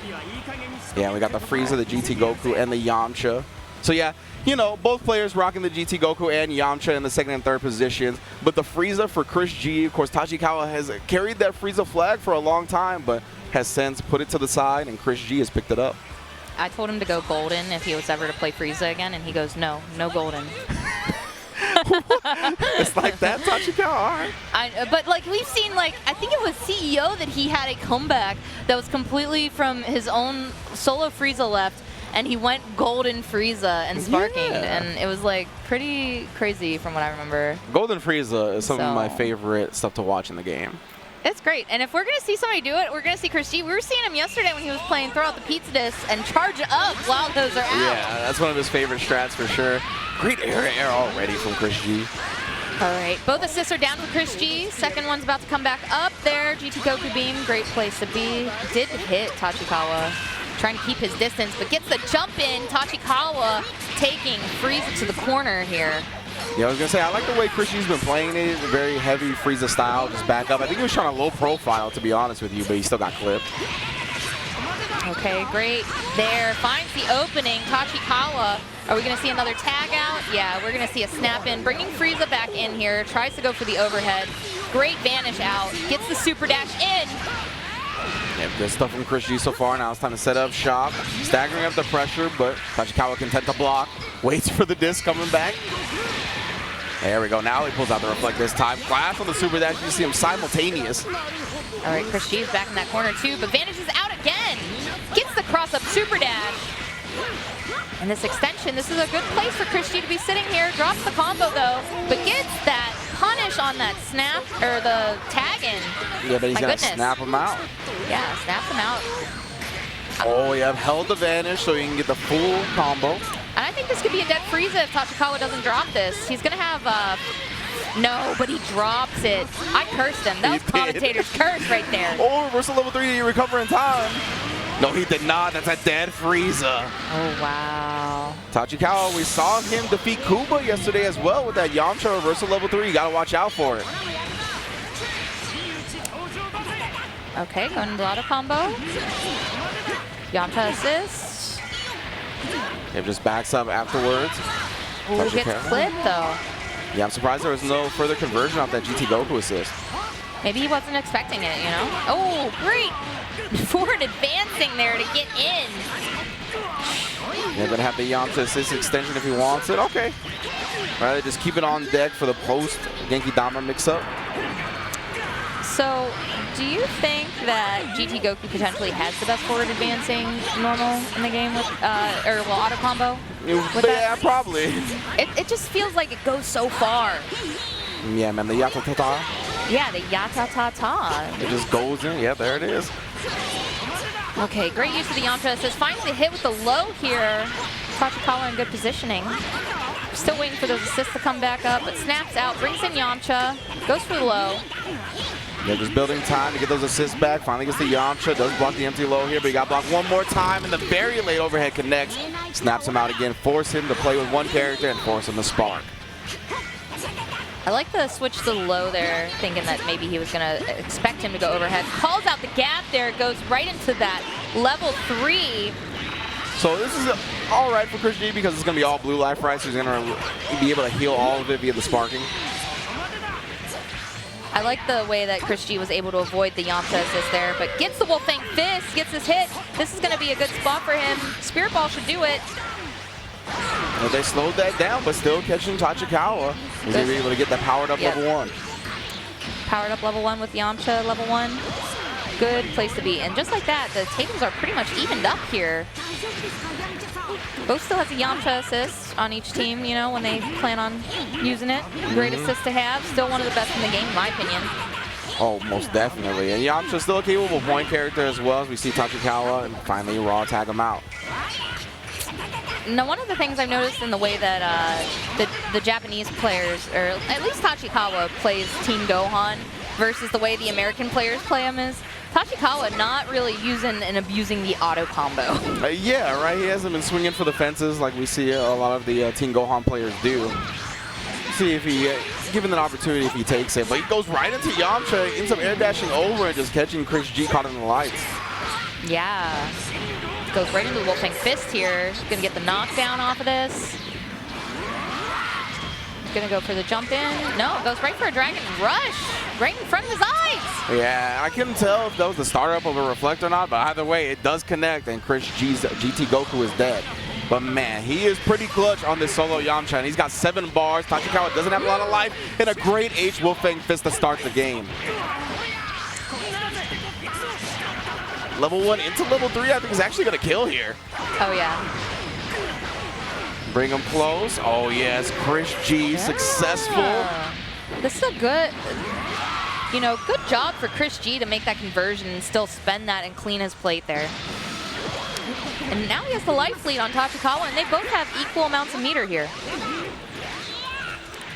Yeah, we got the Frieza, the GT Goku, and the Yamcha. So yeah, you know, both players rocking the GT Goku and Yamcha in the second and third positions. But the Frieza for Chris G, of course, Tachikawa has carried that Frieza flag for a long time, but has since put it to the side, and Chris G has picked it up. I told him to go Golden if he was ever to play Frieza again, and he goes, no Golden. It's like that, Tachikawa, all right. But like we've seen, like I think it was CEO that he had a comeback that was completely from his own solo Frieza left, and he went Golden Frieza and sparking, and it was like pretty crazy from what I remember. Golden Frieza is some of my favorite stuff to watch in the game. It's great, and if we're gonna see somebody do it, we're gonna see Chris G. We were seeing him yesterday when he was playing throw out the pizza discs and charge up while those are out. Yeah, that's one of his favorite strats for sure. Great air already from Chris G. All right, both assists are down for Chris G. Second one's about to come back up there. GT Goku Beam, great place to be. Did hit Tachikawa, trying to keep his distance, but gets the jump in. Tachikawa taking Frieza to the corner here. Yeah, I was going to say, I like the way Chris G's been playing it. Very heavy Frieza style, just back up. I think he was trying to low profile, to be honest with you, but he still got clipped. Okay, great. There, finds the opening. Tachikawa, are we going to see another tag out? Yeah, we're going to see a snap in. Bringing Frieza back in here. Tries to go for the overhead. Great vanish out. Gets the super dash in. Yeah, good stuff from Chris G so far. Now it's time to set up shop. Staggering up the pressure, but Tachikawa content to block. Waits for the disc coming back. There we go. Now he pulls out the reflect this time. Flash on the super dash. You see him simultaneous. All right, Chris G is back in that corner too, but vanishes out again. Gets the cross-up super dash. And this extension, this is a good place for Chris G to be sitting here. Drops the combo though, but gets that punish on that snap, or the tag in. Yeah, but he's going to snap him out. Yeah, snaps him out. Oh, yeah, held the vanish so he can get the full combo. And I think this could be a dead Frieza if Tachikawa doesn't drop this. He's going to have no, but he drops it. I cursed him. That was commentator's curse right there. Oh, reversal level 3, did he recover in time? No, he did not. That's a dead Frieza. Oh, wow. Tachikawa, we saw him defeat Kuba yesterday as well with that Yamcha reversal level 3. You got to watch out for it. Okay, going to the auto combo. Yamcha assist. It just backs up afterwards. Ooh, gets clipped though. Yeah, I'm surprised there was no further conversion off that GT Goku assist. Maybe he wasn't expecting it, you know? Oh, great! Forward advancing there to get in. They're going to have the Yamcha assist extension if he wants it. Okay. Rather just keep it on deck for the post Genki Dama mix-up. So, do you think that GT Goku potentially has the best forward advancing normal in the game with, auto combo? Yeah, probably. It just feels like it goes so far. Yeah, man, the yata-ta-ta. Yeah, the yata-ta-ta. It just goes in. Yeah, there it is. Okay, great use of the Yamcha assist. Finds the hit with the low here. Tachikawa in good positioning. Still waiting for those assists to come back up, but snaps out, brings in Yamcha, goes for the low. Yeah, just building time to get those assists back. Finally gets the Yamcha, does block the empty low here, but he got blocked one more time, and the very late overhead connects. Snaps him out again, force him to play with one character and force him to spark. I like the switch to the low there, thinking that maybe he was going to expect him to go overhead. Calls out the gap there, goes right into that level 3. So this is all right for Chris G because it's going to be all blue life, right? So he's going to be able to heal all of it via the sparking. I like the way that Chris G was able to avoid the Yamcha assist there, but gets the Wolfang Fist, gets his hit. This is going to be a good spot for him. Spirit Ball should do it. Well, they slowed that down, but still catching Tachikawa. He's going to be able to get that powered up level 1. Powered up level 1 with Yamcha level 1. Good place to be. And just like that, the tables are pretty much evened up here. Both still has a Yamcha assist on each team, you know, when they plan on using it. Great assist to have. Still one of the best in the game, in my opinion. Oh, most definitely. And Yamcha's still a capable point character as well, as we see Tachikawa and finally raw tag him out. Now, one of the things I've noticed in the way that the Japanese players, or at least Tachikawa, plays Team Gohan versus the way the American players play him is Tachikawa not really using and abusing the auto combo. Yeah, right. He hasn't been swinging for the fences like we see a lot of the Team Gohan players do. See if he, given an opportunity, if he takes it. But he goes right into Yamcha, ends up air dashing over and just catching Chris G caught in the lights. Yeah. Goes right into the Wolfang Fist here. Gonna get the knockdown off of this. Gonna go for the jump in. No, goes right for a Dragon Rush. Right in front of his eyes. Yeah, I couldn't tell if that was the startup of a Reflect or not, but either way, it does connect, and Chris G's GT Goku is dead. But man, he is pretty clutch on this solo Yamcha, and he's got 7 bars. Tachikawa doesn't have a lot of life, and a great H Wolfang Fist to start the game. Level 1 into level 3, I think is actually going to kill here. Oh, yeah. Bring him close. Oh, yes. Chris G, successful. This is a good, you know, good job for Chris G to make that conversion and still spend that and clean his plate there. And now he has the life lead on Tachikawa, and they both have equal amounts of meter here.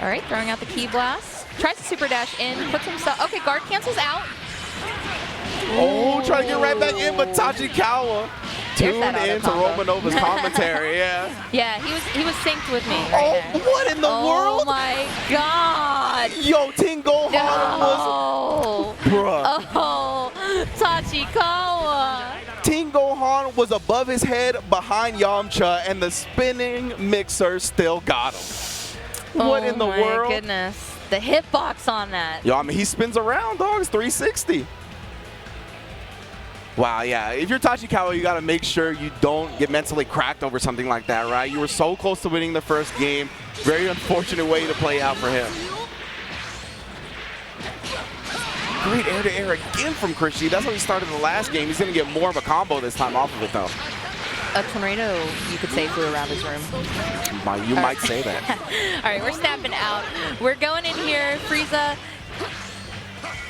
All right, throwing out the Ki Blast. Tries to super dash in, puts himself, okay, guard cancels out. Oh, trying to get right back in, but Tachikawa tuned in to Romanova's commentary, yeah. Yeah, he was synced with me right there. What in the world? Oh my God. Yo, Team Gohan was... Bruh. Oh, Tachikawa. Team Gohan was above his head behind Yamcha, and the spinning mixer still got him. What in the world? Oh my goodness. The hitbox on that. Yo, I mean, he spins around, dog. It's 360. Wow, yeah. If you're Tachikawa, you got to make sure you don't get mentally cracked over something like that, right? You were so close to winning the first game. Very unfortunate way to play out for him. Great air-to-air again from Chris G. That's how he started the last game. He's going to get more of a combo this time off of it, though. A tornado, you could say, flew around his room. You might say that. All right, we're snapping out. We're going in here. Frieza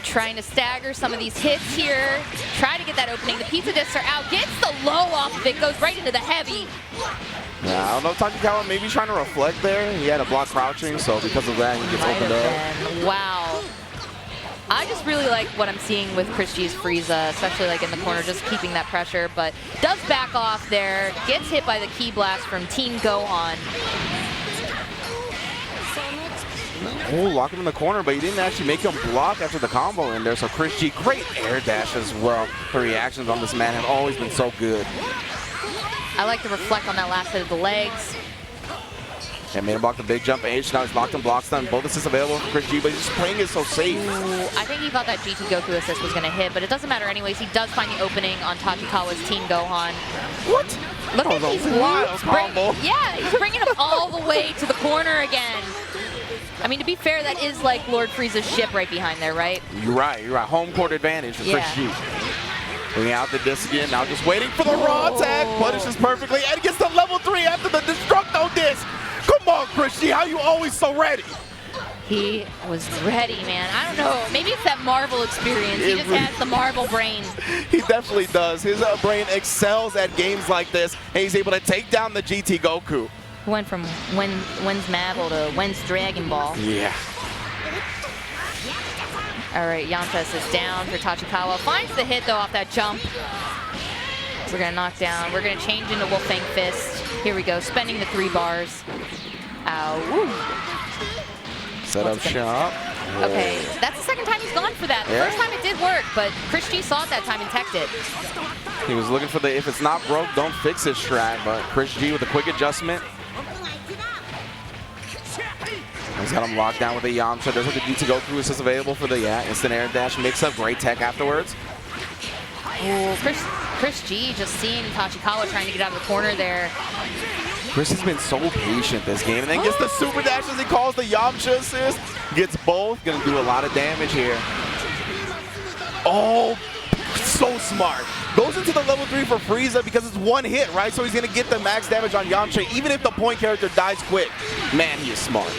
trying to stagger some of these hits here. Try to get that opening. The pizza discs are out. Gets the low off of it. Goes right into the heavy. Yeah, I don't know. Tachikawa maybe trying to reflect there. He had a block crouching, so because of that, he gets opened up. Wow. I just really like what I'm seeing with Chris G's Frieza, especially like in the corner, just keeping that pressure, but does back off there. Gets hit by the Ki Blast from Team Gohan. Oh, lock him in the corner, but he didn't actually make him block after the combo in there. So Chris G, great air dash as well. The reactions on this man have always been so good. I like to reflect on that last hit of the legs. And made him block the big jump H. Now he's locked and block stun. Both assists available for Chris G, but he's just playing it so safe. Ooh, I think he thought that GT Goku assist was going to hit, but it doesn't matter anyways. He does find the opening on Tachikawa's Team Gohan. What? Look at these wild combo. Yeah, he's bringing him all the way to the corner again. I mean, to be fair, that is like Lord Frieza's ship right behind there, right? You're right. Home court advantage for Chris G. Bringing out the disc again. Now just waiting for the raw tag. Punishes perfectly and gets to level 3 after the Destructo disc. Come on, Chris G. How you always so ready? He was ready, man. I don't know. Maybe it's that Marvel experience. He just has the Marvel brain. He definitely does. His brain excels at games like this, and he's able to take down the GT Goku. Went from when's Marvel to when's Dragon Ball. Yeah. All right, Yamcha is down for Tachikawa. Finds the hit, though, off that jump. We're going to knock down. We're going to change into Wolfang Fist. Here we go, spending the 3 bars. Ow. Woo. Set up shop. Okay, that's the second time he's gone for that. The first time it did work, but Chris G saw it that time and teched it. He was looking for the if it's not broke, don't fix it strat, but Chris G with a quick adjustment. He's got him locked down with a Yamcha. Does have the GT Goku assist available for the instant air dash mix-up. Great tech afterwards. Ooh, Chris G just seeing Tachikawa trying to get out of the corner there. Chris has been so patient this game, and then gets the super dash as he calls the Yamcha assist. Gets both. Gonna do a lot of damage here. Oh, so smart. Goes into the level 3 for Frieza because it's one hit, right? So he's gonna get the max damage on Yamcha, even if the point character dies quick. Man, he is smart.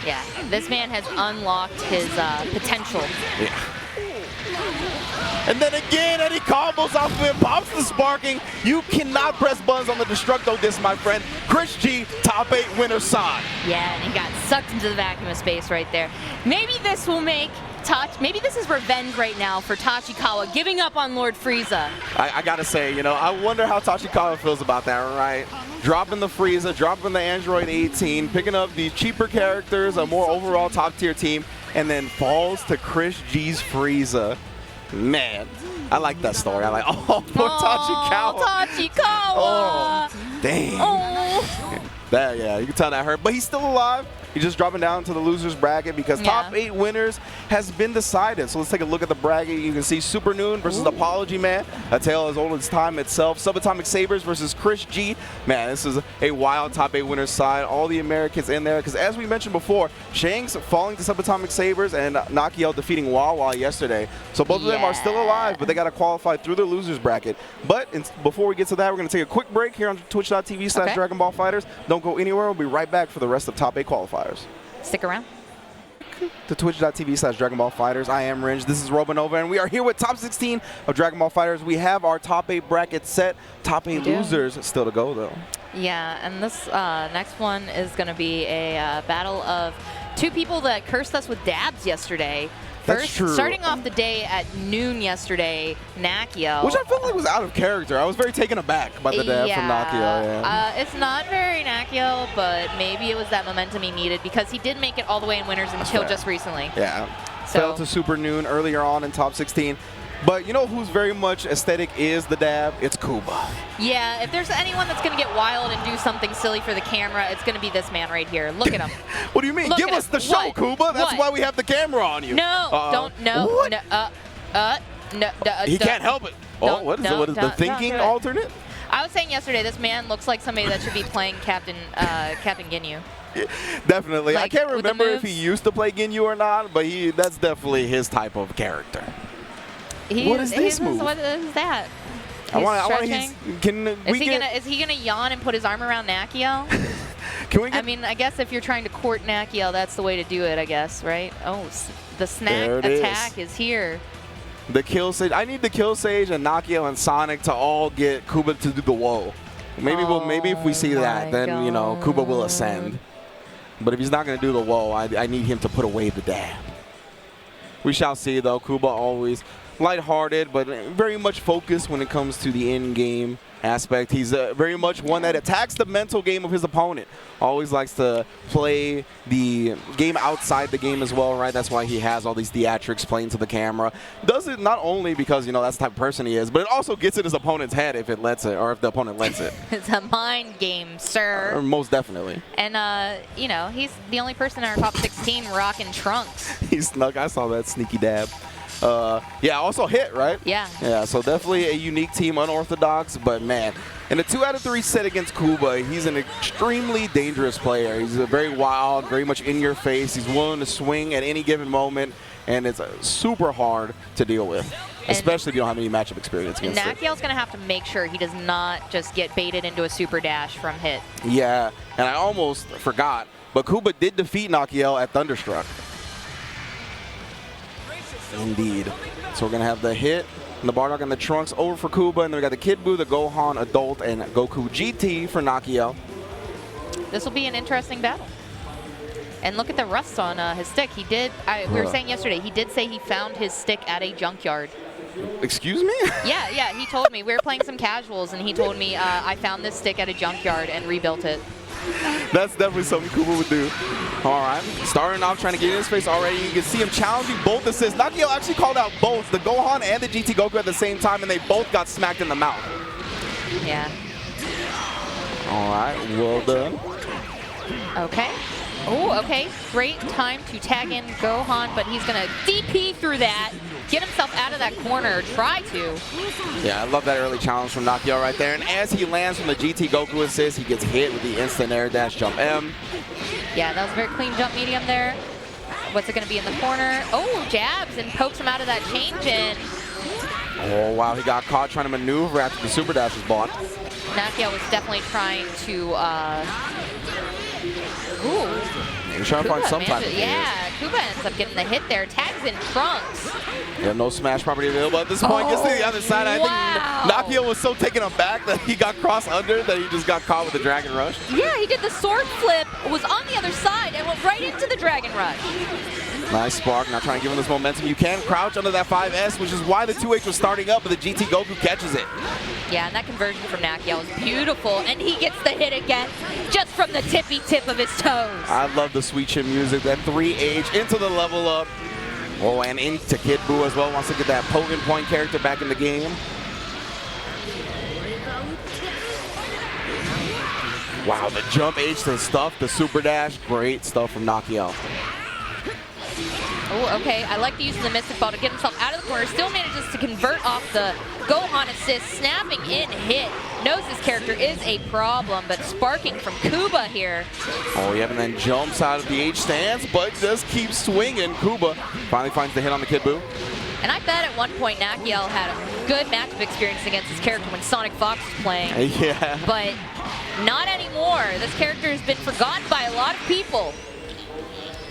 Yeah, this man has unlocked his potential. Yeah. And then again, Eddie combos off of him, pops the sparking. You cannot press buttons on the Destructo disc, my friend. Chris G, top 8 winner side. Yeah, and he got sucked into the vacuum of space right there. Maybe this will make maybe this is revenge right now for Tachikawa giving up on Lord Frieza. I gotta say, you know, I wonder how Tachikawa feels about that, right? Dropping the Frieza, dropping the Android 18, picking up the cheaper characters, a more overall top tier team, and then falls to Chris G's Frieza. Man, I like that story. I like, oh, poor Tachikawa. Tachikawa. Oh, dang. Oh. That, yeah, you can tell that hurt, but he's still alive. He's just dropping down to the losers bracket because top 8 winners has been decided. So let's take a look at the bracket. You can see Super Noon versus Apology Man, a tale as old as time itself. Subatomic Sabers versus Chris G. Man, this is a wild top 8 winners side. All the Americans in there because as we mentioned before, Shanks falling to Subatomic Sabers and Nakiel defeating Wawa yesterday. So both of them are still alive, but they got to qualify through the losers bracket. But before we get to that, we're going to take a quick break here on twitch.tv/Dragon Ball Fighters. Don't go anywhere. We'll be right back for the rest of top 8 qualifiers. Stick around. To twitch.tv/Dragon Ball Fighters. I am Ringe. This is Robonova, and we are here with top 16 of Dragon Ball Fighters. We have our top 8 bracket set. Top 8 losers still to go, though. Yeah, and this next one is going to be a battle of 2 people that cursed us with dabs yesterday. That's true. Starting off the day at noon yesterday, Nakiel. Which I felt like was out of character. I was very taken aback by the dab from Nakiel. Yeah. It's not very Nakiel, but maybe it was that momentum he needed because he did make it all the way in winners until just recently. Yeah. So, fell to Super Noon earlier on in top 16. But you know who's very much aesthetic is the dab? It's Kuba. Yeah, if there's anyone that's going to get wild and do something silly for the camera, it's going to be this man right here. Look at him. What do you mean? Give us the show, Kuba. That's why we have the camera on you. No, don't, no. What? No, he can't help it. Oh, what is it? What is the thinking alternate? I was saying yesterday, this man looks like somebody that should be playing Captain Ginyu. Definitely. Like, I can't remember if he used to play Ginyu or not, but that's definitely his type of character. What is this move? What is that? Is he gonna yawn and put his arm around Nakiel? I mean, I guess if you're trying to court Nakiel, that's the way to do it, I guess, right? Oh, the snack attack is here. The Kill Sage. I need the Kill Sage and Nakiel and Sonic to all get Kuba to do the whoa. Maybe if we see that, then you know Kuba will ascend. But if he's not gonna do the whoa, I need him to put away the dab. We shall see, though. Kuba always lighthearted, but very much focused when it comes to the in-game aspect. He's very much one that attacks the mental game of his opponent. Always likes to play the game outside the game as well, right? That's why he has all these theatrics playing to the camera. Does it not only because, you know, that's the type of person he is, but it also gets in his opponent's head if it lets it, or if the opponent lets it. It's a mind game, sir. Most definitely. And, you know, he's the only person in our top 16 rocking trunks. He snuck. I saw that sneaky dab. Yeah, also hit, right? Yeah. Yeah, so definitely a unique team, unorthodox, but man, in a 2 out of 3 set against Kuba, he's an extremely dangerous player. He's very wild, very much in your face. He's willing to swing at any given moment, and it's super hard to deal with, especially if you don't have any matchup experience against it. Nakiel's going to have to make sure he does not just get baited into a super dash from hit. Yeah, and I almost forgot, but Kuba did defeat Nakiel at Thunderstruck. Indeed. So we're going to have the hit, and the Bardock and the Trunks over for Kuba, and then we got the Kid Buu, the Gohan Adult, and Goku GT for Nakiel. This will be an interesting battle. And look at the rust on his stick. He did, we were saying yesterday, he did say he found his stick at a junkyard. Excuse me? Yeah, he told me. We were playing some casuals, and he told me, I found this stick at a junkyard and rebuilt it. That's definitely something Kuba would do. All right, starting off trying to get in his face already. You can see him challenging both assists. Nakiel actually called out both, the Gohan and the GT Goku at the same time, and they both got smacked in the mouth. Yeah. All right, well done. Okay. Oh, okay. Great time to tag in Gohan, but he's going to DP through that, get himself out of that corner, try to. Yeah, I love that early challenge from Nakiel right there. And as he lands from the GT Goku assist, he gets hit with the instant air dash jump M. Yeah, that was a very clean jump medium there. What's it going to be in the corner? Oh, jabs and pokes him out of that change in. Oh, wow, he got caught trying to maneuver after the super dash was blocked. Nakiel was definitely trying to... He's trying to find some type of yeah, Kuba ends up getting the hit there. Tags in Trunks. Yeah, no smash property available at this point. Gets to the other side. I think Nakio was so taken aback that he got crossed under that he just got caught with the Dragon Rush. Yeah, he did the sword flip, was on the other side, and went right into the Dragon Rush. Nice spark, now trying to give him this momentum. You can crouch under that 5S, which is why the 2H was starting up, but the GT Goku catches it. Yeah, and that conversion from Nakio was beautiful, and he gets the hit again, just from the tippy tip of his toes. I love the sweet chin music, that 3H into the level up. Oh, and into Kid Buu as well, wants to get that potent point character back in the game. Wow, the jump H to stuff, the super dash, great stuff from Nakio. Oh, okay. I like the use of the Mystic Ball to get himself out of the corner. Still manages to convert off the Gohan assist, snapping in hit. Knows his character is a problem, but sparking from Kuba here. Oh, yeah, and then jumps out of the H stance, but just keeps swinging. Kuba finally finds the hit on the Kid Buu. And I bet at one point Nakiel had a good matchup experience against his character when Sonic Fox was playing. Yeah. But not anymore. This character has been forgotten by a lot of people.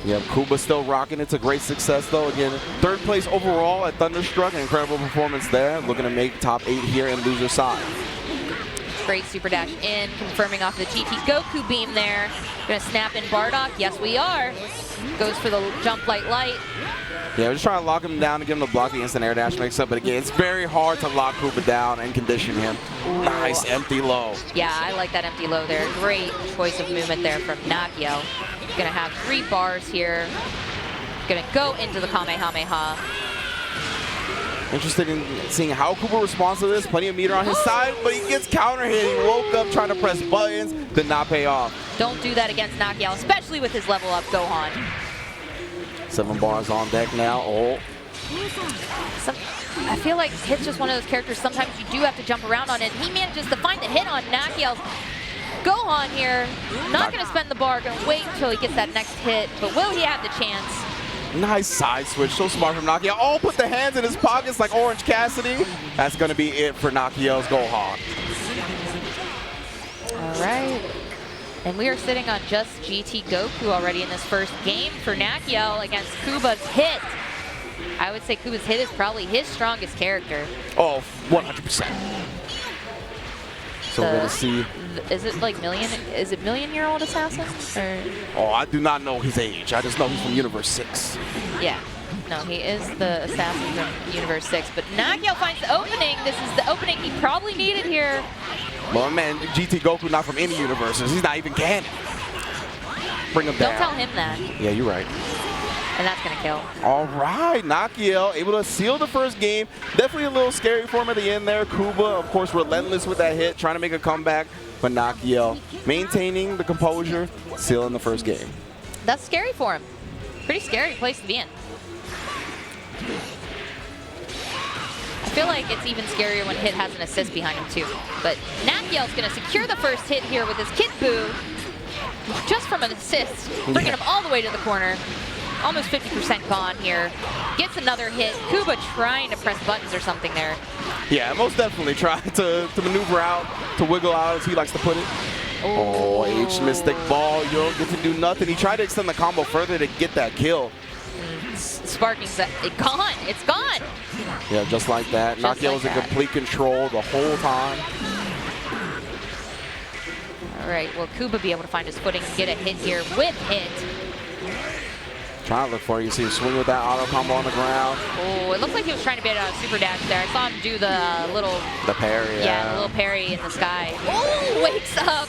Yeah, Kuba's still rocking. It's a great success, though. Again, third place overall at Thunderstruck. An incredible performance there. Looking to make top 8 here in loser side. Great super dash in, confirming off the GT Goku beam there. Gonna snap in Bardock. Yes, we are. Goes for the jump light. Yeah, we're just trying to lock him down to get him to block the instant air dash mix-up. But again, it's very hard to lock Kuba down and condition him. Ooh. Nice empty low. Yeah, I like that empty low there. Great choice of movement there from Nakio. Gonna have 3 bars here. Gonna go into the Kamehameha. Interested in seeing how Kuba responds to this. Plenty of meter on his side, but he gets counter hit. He woke up trying to press buttons, did not pay off. Don't do that against Nakio, especially with his level up Gohan. 7 bars on deck now. Oh. I feel like Hit's just one of those characters, sometimes you do have to jump around on it. He manages to find the hit on Nakio's Gohan here. Not going to spend the bar, going to wait until he gets that next hit, but will he have the chance? Nice side switch, so smart from Nakio. Oh, put the hands in his pockets like Orange Cassidy. That's going to be it for Nakio's Gohan. All right. And we are sitting on just GT Goku already in this first game for Nakio against Kuba's hit. I would say Kuba's hit is probably his strongest character. Oh, 100%. So we're going to see. Is it like million-year-old assassin? Or? Oh, I do not know his age. I just know he's from Universe 6. Yeah. No, he is the assassin from Universe 6. But Nakio finds the opening. This is the opening he probably needed here. Well, man, GT Goku not from any universes. He's not even canon. Bring him down. Don't tell him that. Yeah, you're right. And that's going to kill. All right, Nakio able to seal the first game. Definitely a little scary for him at the end there. Kuba, of course, relentless with that hit, trying to make a comeback. But Nakio maintaining the composure, sealing the first game. That's scary for him. Pretty scary place to be in. I feel like it's even scarier when Hit has an assist behind him too. But Nakio's going to secure the first hit here with his Kid Buu, just from an assist, bringing him all the way to the corner. Almost 50% gone here. Gets another hit. Kuba trying to press buttons or something there. Yeah, most definitely trying to maneuver out, to wiggle out, as he likes to put it. Oh, H Mystic Ball. You don't get to do nothing. He tried to extend the combo further to get that kill. Sparking's gone. It's gone. Yeah, just like that. Nakio was in complete control the whole time. All right, will Kuba be able to find his footing and get a hit here with Hit? Trying to look for it. You see him swing with that auto combo on the ground. Oh, it looked like he was trying to bait out a super dash there. I saw him do the little... The parry, yeah. The little parry in the sky. Oh, wakes up.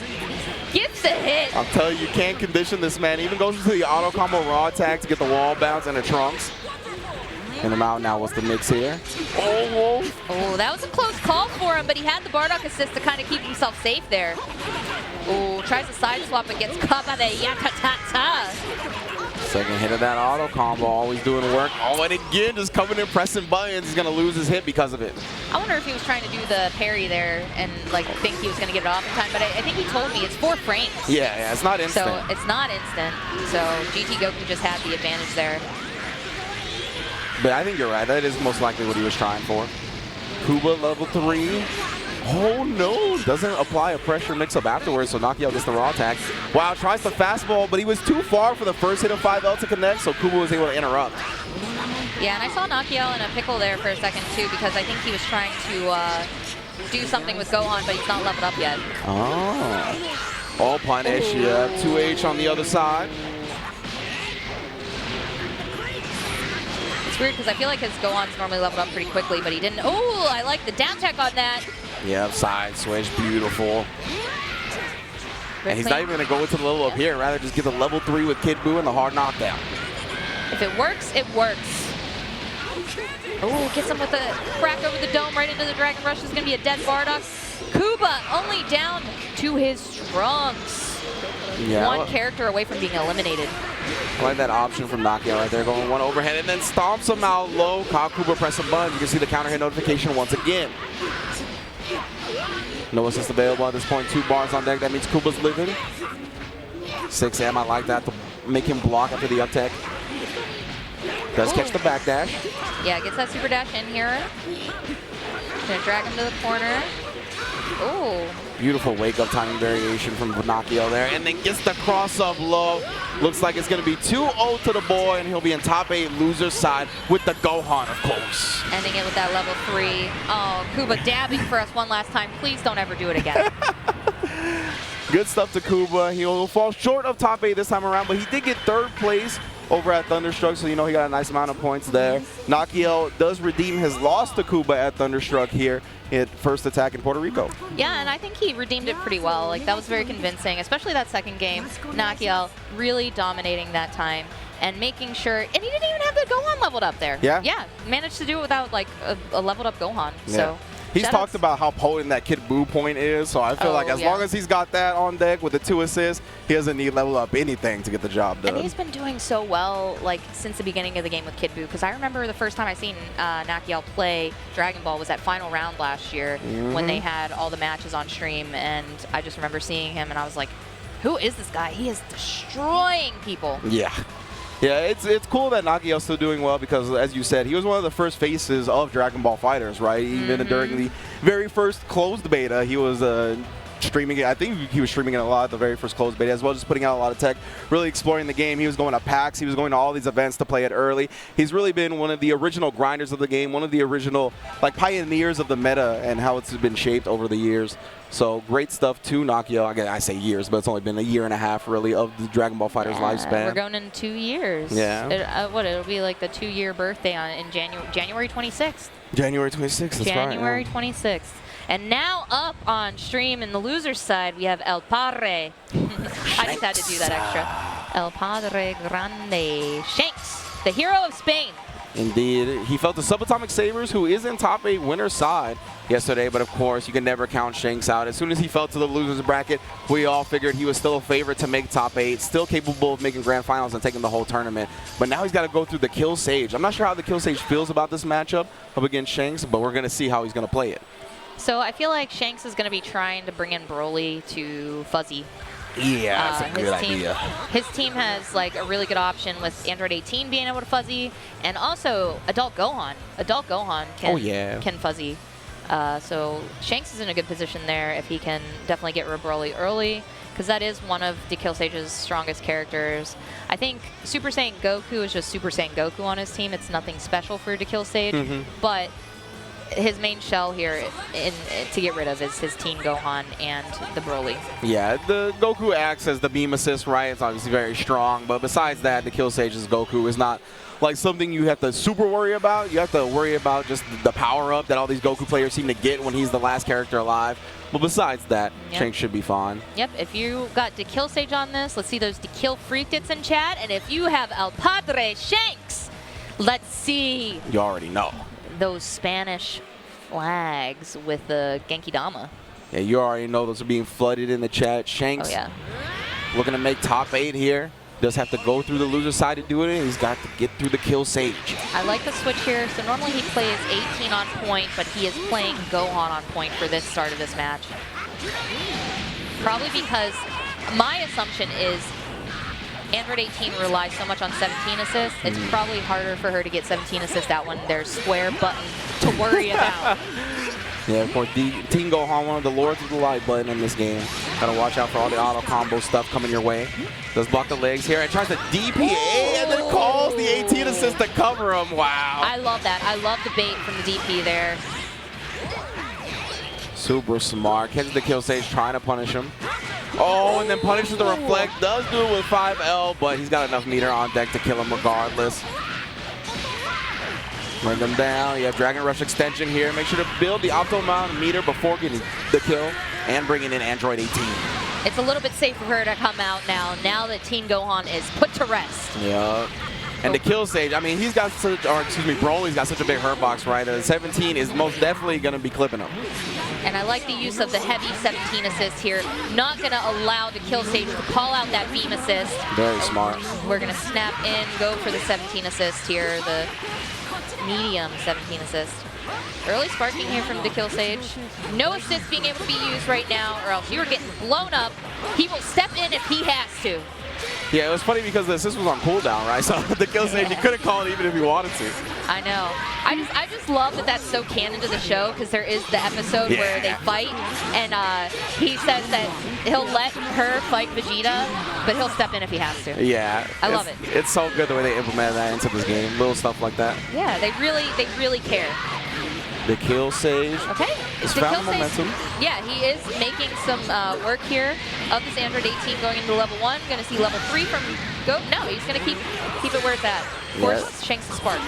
Gets the hit. I'm telling you, you can't condition this man. Even goes into the auto combo raw attack to get the wall bounce and the Trunks. In him out now. What's the mix here? Oh, that was a close call for him, but he had the Bardock assist to kind of keep himself safe there. Oh, tries to side swap, but gets caught by the Yatatata. Second hit of that auto combo, always doing work. Oh, and again, just coming in, pressing buttons. He's going to lose his hit because of it. I wonder if he was trying to do the parry there and like think he was going to get it off in time, but I think he told me it's 4 frames. Yeah, it's not instant. So it's not instant. So GT Goku just had the advantage there. But I think you're right. That is most likely what he was trying for. Kuba level 3. Oh no, doesn't apply a pressure mix-up afterwards, so Nakiel gets the raw attack. Wow, tries the fastball, but he was too far for the first hit of 5L to connect, so Kuba was able to interrupt. Yeah, and I saw Nakiel in a pickle there for a second too, because I think he was trying to do something with Gohan, but he's not leveled up yet. Oh, punish, yeah, 2H on the other side. It's weird because I feel like his Gohan's normally leveled up pretty quickly, but he didn't. Oh, I like the down tech on that. Yeah, side switch, beautiful. And he's not even going to go into the level up here, rather just get the level 3 with Kid Buu and the hard knockdown. If it works, it works. Oh, gets him with a crack over the dome right into the Dragon Rush. This is going to be a dead Bardock. Kuba only down to his trunks. Yeah, one character away from being eliminated. I like that option from Nakiel right there, going one overhead and then stomps him out low. Kyle Kuba pressing buttons. You can see the counter hit notification once again. No assist available at this point. 2 bars on deck. That means Kuba's living. 6M, I like that to make him block after the up tech. Does catch the back dash. Yeah, gets that super dash in here. Gonna drag him to the corner. Oh. Beautiful wake-up timing variation from Nakiel there. And then gets the cross-up low. Looks like it's going to be 2-0 to the boy, and he'll be in top 8 loser's side with the Gohan, of course. Ending it with that level 3. Oh, Kuba dabbing for us one last time. Please don't ever do it again. Good stuff to Kuba. He'll fall short of top 8 this time around, but he did get 3rd place over at Thunderstruck, so you know he got a nice amount of points there. Nakiel does redeem his loss to Kuba at Thunderstruck here at first attack in Puerto Rico. Yeah, and I think he redeemed it pretty well. Like, that was very convincing, especially that second game. Nakiel really dominating that time and making sure, and he didn't even have the Gohan leveled up there. Yeah? Yeah, managed to do it without like a leveled up Gohan. Yeah. So he's talked about how potent that Kid Buu point is, so I feel like as long as he's got that on deck with the 2 assists, he doesn't need level up anything to get the job done. And he's been doing so well like since the beginning of the game with Kid Buu, because I remember the first time I seen Nakiel play Dragon Ball was at Final Round last year when they had all the matches on stream, and I just remember seeing him and I was like, who is this guy? He is destroying people. Yeah. Yeah, it's cool that Nakiel's still doing well because, as you said, he was one of the first faces of Dragon Ball FighterZ, right? Even during the very first closed beta, he was streaming it. I think he was streaming it a lot at the very first closed beta, as well as just putting out a lot of tech, really exploring the game. He was going to PAX. He was going to all these events to play it early. He's really been one of the original grinders of the game, one of the original like pioneers of the meta and how it's been shaped over the years. So great stuff to Nakiel. I say years, but it's only been a year and a half, really, of the Dragon Ball FighterZ lifespan. We're going in 2 years. Yeah. It'll be like the 2-year birthday in January 26th. January 26th, that's January right. 26th. And now up on stream in the loser's side, we have El Padre. I just had to do that extra. El Padre Grande. Shanks, the hero of Spain. Indeed. He felt the Subatomic Sabers, who is in top 8 winner's side yesterday, but of course, you can never count Shanks out. As soon as he fell to the loser's bracket, we all figured he was still a favorite to make top 8, still capable of making grand finals and taking the whole tournament. But now he's got to go through the Kill Sage. I'm not sure how the Kill Sage feels about this matchup up against Shanks, but we're going to see how he's going to play it. So I feel like Shanks is going to be trying to bring in Broly to Fuzzy. Yeah, that's a good idea. His team has like a really good option with Android 18 being able to fuzzy, and also Adult Gohan. Adult Gohan can fuzzy. So Shanks is in a good position there if he can definitely get rid of Broly early, because that is one of Kill Sage's strongest characters. I think Super Saiyan Goku is just Super Saiyan Goku on his team. It's nothing special for Kill Sage, but his main shell here to get rid of is his Teen Gohan and the Broly. Yeah, the Goku acts as the beam assist, right? It's obviously very strong, but besides that, the Kill Sage's Goku is not like something you have to super worry about. You have to worry about just the power-up that all these Goku players seem to get when he's the last character alive. But besides that, Shanks should be fine. Yep, if you got Kill Sage on this, let's see those Kill Freakdits in chat. And if you have El Padre Shanks, let's see. You already know. Those Spanish flags with the Genki Dama. Yeah, you already know those are being flooded in the chat. Shanks looking to make top 8 here. Does have to go through the loser side to do it, and he's got to get through the Kill Sage. I like the switch here. So normally he plays 18 on point, but he is playing Gohan on point for this start of this match. Probably because my assumption is Android 18 relies so much on 17 assists, it's probably harder for her to get 17 assists out when there's square button to worry about. Yeah, of course, Team Gohan, one of the lords of the light button in this game. Gotta watch out for all the auto combo stuff coming your way. Does block the legs here and tries to DPA and then calls the 18 assist to cover him. Wow. I love that. I love the bait from the DP there. Super smart. Catches the kill stage, trying to punish him. Oh, and then punishes the reflect. Does do it with 5L, but he's got enough meter on deck to kill him regardless. Bring them down. You have Dragon Rush extension here. Make sure to build the optimal amount of meter before getting the kill and bringing in Android 18. It's a little bit safe for her to come out now that Team Gohan is put to rest. Yeah. And the kill stage, I mean, he's got such, or excuse me, Broly's got such a big hurt box, right? The 17 is most definitely going to be clipping him. And I like the use of the heavy 17 assist here. Not going to allow the kill stage to call out that beam assist. Very smart. We're going to snap in, go for the 17 assist here, the medium 17 assist. Early sparking here from the kill stage. No assist being able to be used right now, or else you're getting blown up. He will step in if he has to. Yeah, it was funny because the assist was on cooldown, right? So the kill stage, you couldn't call it even if you wanted to. I know. I just love that that's so canon to the show, because there is the episode where they fight, and he says that he'll let her fight Vegeta, but he'll step in if he has to. Yeah. I love it. It's so good the way they implemented that into this game. Little stuff like that. Yeah, they really care. The kill sage. Okay. It's the found kill sage, momentum. yeah, he is making some work here of this Android 18 going into level 1. Going to see level 3 from Go. No, he's going to keep it where it's at. Force Shanks to spark.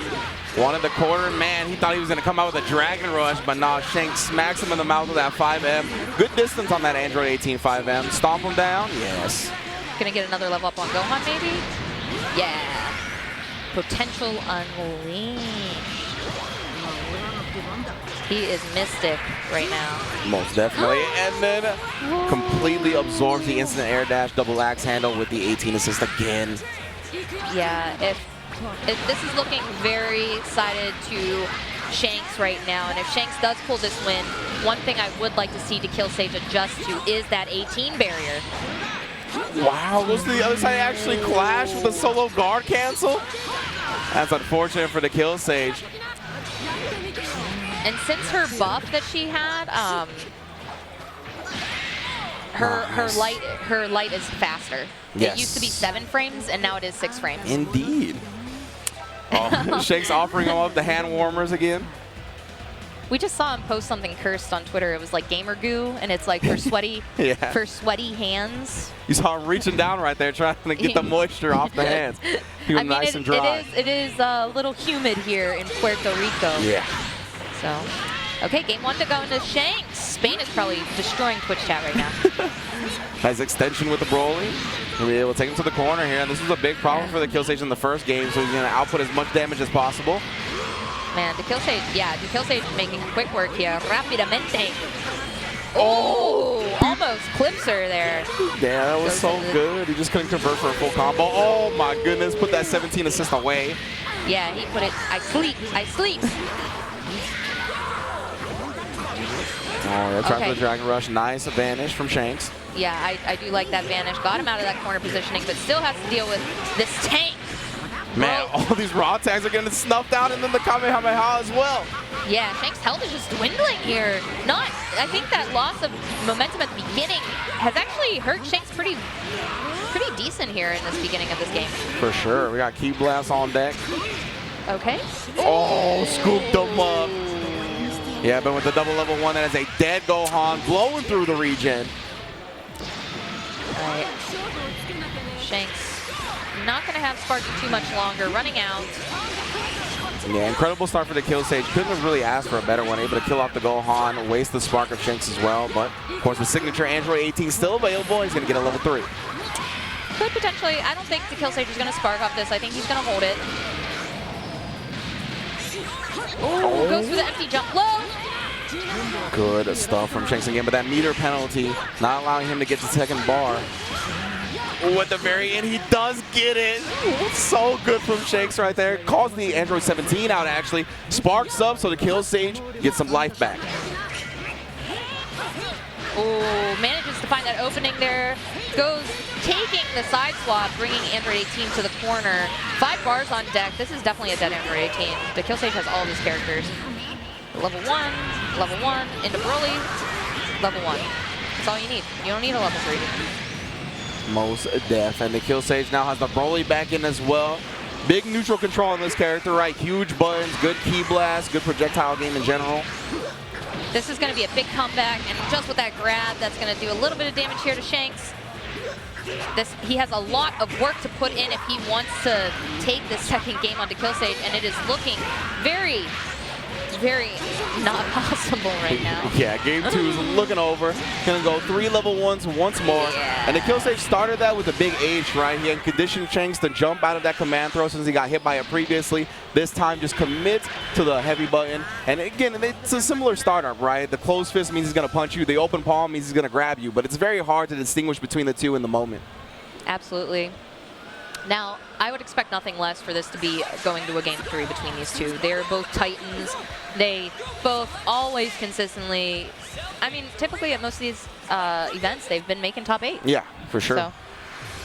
Wanted the corner, man. He thought he was going to come out with a Dragon Rush, but nah, Shanks smacks him in the mouth with that 5M. Good distance on that Android 18 5M. Stomp him down. Yes. Going to get another level up on Gohan, maybe? Yeah. Potential unleashed. He is mystic right now. Most definitely. And then completely absorbs the instant air dash double axe handle with the 18 assist again. Yeah, if this is looking very sided to Shanks right now, and if Shanks does pull this win, one thing I would like to see to kill stage adjust to is that 18 barrier. Wow, goes to the other side, actually clash with a solo guard cancel. That's unfortunate for the kill sage. And since her buff that she had, her light is faster. Yes. It used to be 7 frames, and now it is 6 frames. Indeed. Oh, Shanks offering him up the hand warmers again. We just saw him post something cursed on Twitter. It was like gamer goo, and it's like for sweaty, for sweaty hands. You saw him reaching down right there, trying to get the moisture off the hands. Keep them nice and dry. It is a little humid here in Puerto Rico. Yeah. So, okay, game 1 to go into Shanks. Spain is probably destroying Twitch chat right now. Has extension with the Broly. We'll take him to the corner here. This was a big problem for the kill stage in the first game, so he's going to output as much damage as possible. Man, the kill stage, the kill stage making quick work here. Rapidamente. Oh, almost clips her there. Yeah, that was so good. He just couldn't convert for a full combo. Oh my goodness, put that 17 assist away. Yeah, he put it, I sleep. Oh, that's right for the Dragon Rush. Nice vanish from Shanks. Yeah, I do like that vanish. Got him out of that corner positioning, but still has to deal with this tank. Man, all these raw tags are getting snuffed out, and then the Kamehameha as well. Yeah, Shanks' health is just dwindling here. I think that loss of momentum at the beginning has actually hurt Shanks pretty decent here in this beginning of this game. For sure. We got Key Blast on deck. Okay. Oh, scooped him up. Yeah, but with the double level 1, that is a dead Gohan blowing through the regen. All right. Shanks not going to have Sparky too much longer, running out. Yeah, incredible start for the kill stage. Couldn't have really asked for a better one. Able to kill off the Gohan, waste the spark of Shanks as well. But, of course, with signature Android 18 still available, he's going to get a level 3. Could potentially, I don't think the kill stage is going to spark off this. I think he's going to hold it. Oh, goes for the empty jump low. Good stuff from Shanks again, but that meter penalty not allowing him to get the second bar. Ooh, at the very end, he does get it. Ooh, so good from Shanks right there. Calls the Android 17 out, actually. Sparks up so the kill stage gets some life back. Oh, manages to find that opening there. Goes taking the side swap, bringing Android 18 to the corner. 5 bars on deck. This is definitely a dead Android 18. The kill stage has all of his characters. Level 1, into Broly, level 1. That's all you need. You don't need a level 3. Most def. And the Kill Sage now has the Broly back in as well. Big neutral control on this character, right? Huge buttons, good key blast, good projectile game in general. This is going to be a big comeback, and just with that grab, that's going to do a little bit of damage here to Shanks. He has a lot of work to put in if he wants to take this second game onto Kill Sage, and it is looking very, very not possible right now. Yeah, game 2 is looking over. Gonna go 3 level 1s once more. Yeah. And the Kill Sage started that with a big H, right? He had conditioned Shanks to jump out of that command throw since he got hit by it previously. This time just commits to the heavy button. And again, it's a similar startup, right? The closed fist means he's gonna punch you. The open palm means he's gonna grab you. But it's very hard to distinguish between the two in the moment. Absolutely. Now, I would expect nothing less for this to be going to a game 3 between these two. They're both titans. They both always consistently, I mean, typically at most of these events, they've been making top 8. Yeah, for sure. So.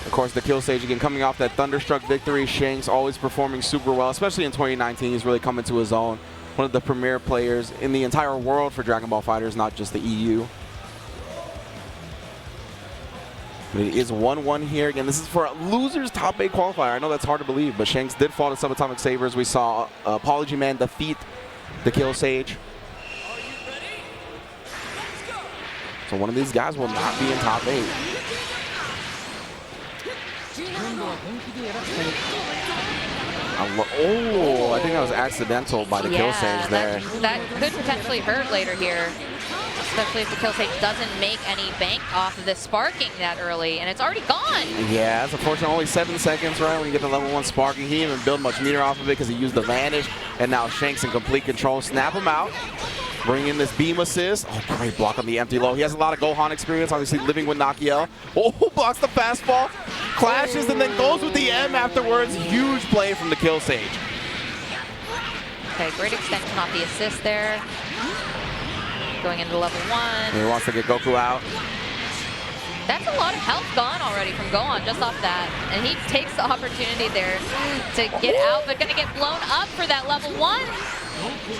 Of course, the Kill Sage, again, coming off that Thunderstruck victory. Shanks always performing super well, especially in 2019. He's really coming to his own. One of the premier players in the entire world for Dragon Ball FighterZ, not just the EU. But it is 1-1 here. Again, this is for a loser's top 8 qualifier. I know that's hard to believe, but Shanks did fall to Subatomic Sabers. We saw Apology Man defeat the Kill Sage. So one of these guys will not be in top 8. Oh, I think that was accidental by the Kill Sage there. That could potentially hurt later here. Especially if the Kill Sage doesn't make any bank off of this sparking that early, and it's already gone. Yeah, it's unfortunate. Only 7 seconds, right, when you get the level 1 sparking. He didn't even build much meter off of it because he used the Vanish, and now Shanks in complete control. Snap him out. Bring in this beam assist. Oh, great block on the empty low. He has a lot of Gohan experience, obviously living with Nakiel. Oh, blocks the fastball, clashes, and then goes with the M afterwards. Huge play from the Kill Sage. Okay, great extension off the assist there. Going into level 1. He wants to get Goku out. That's a lot of health gone already from Gohan just off that. And he takes the opportunity there to get out, but going to get blown up for that level 1.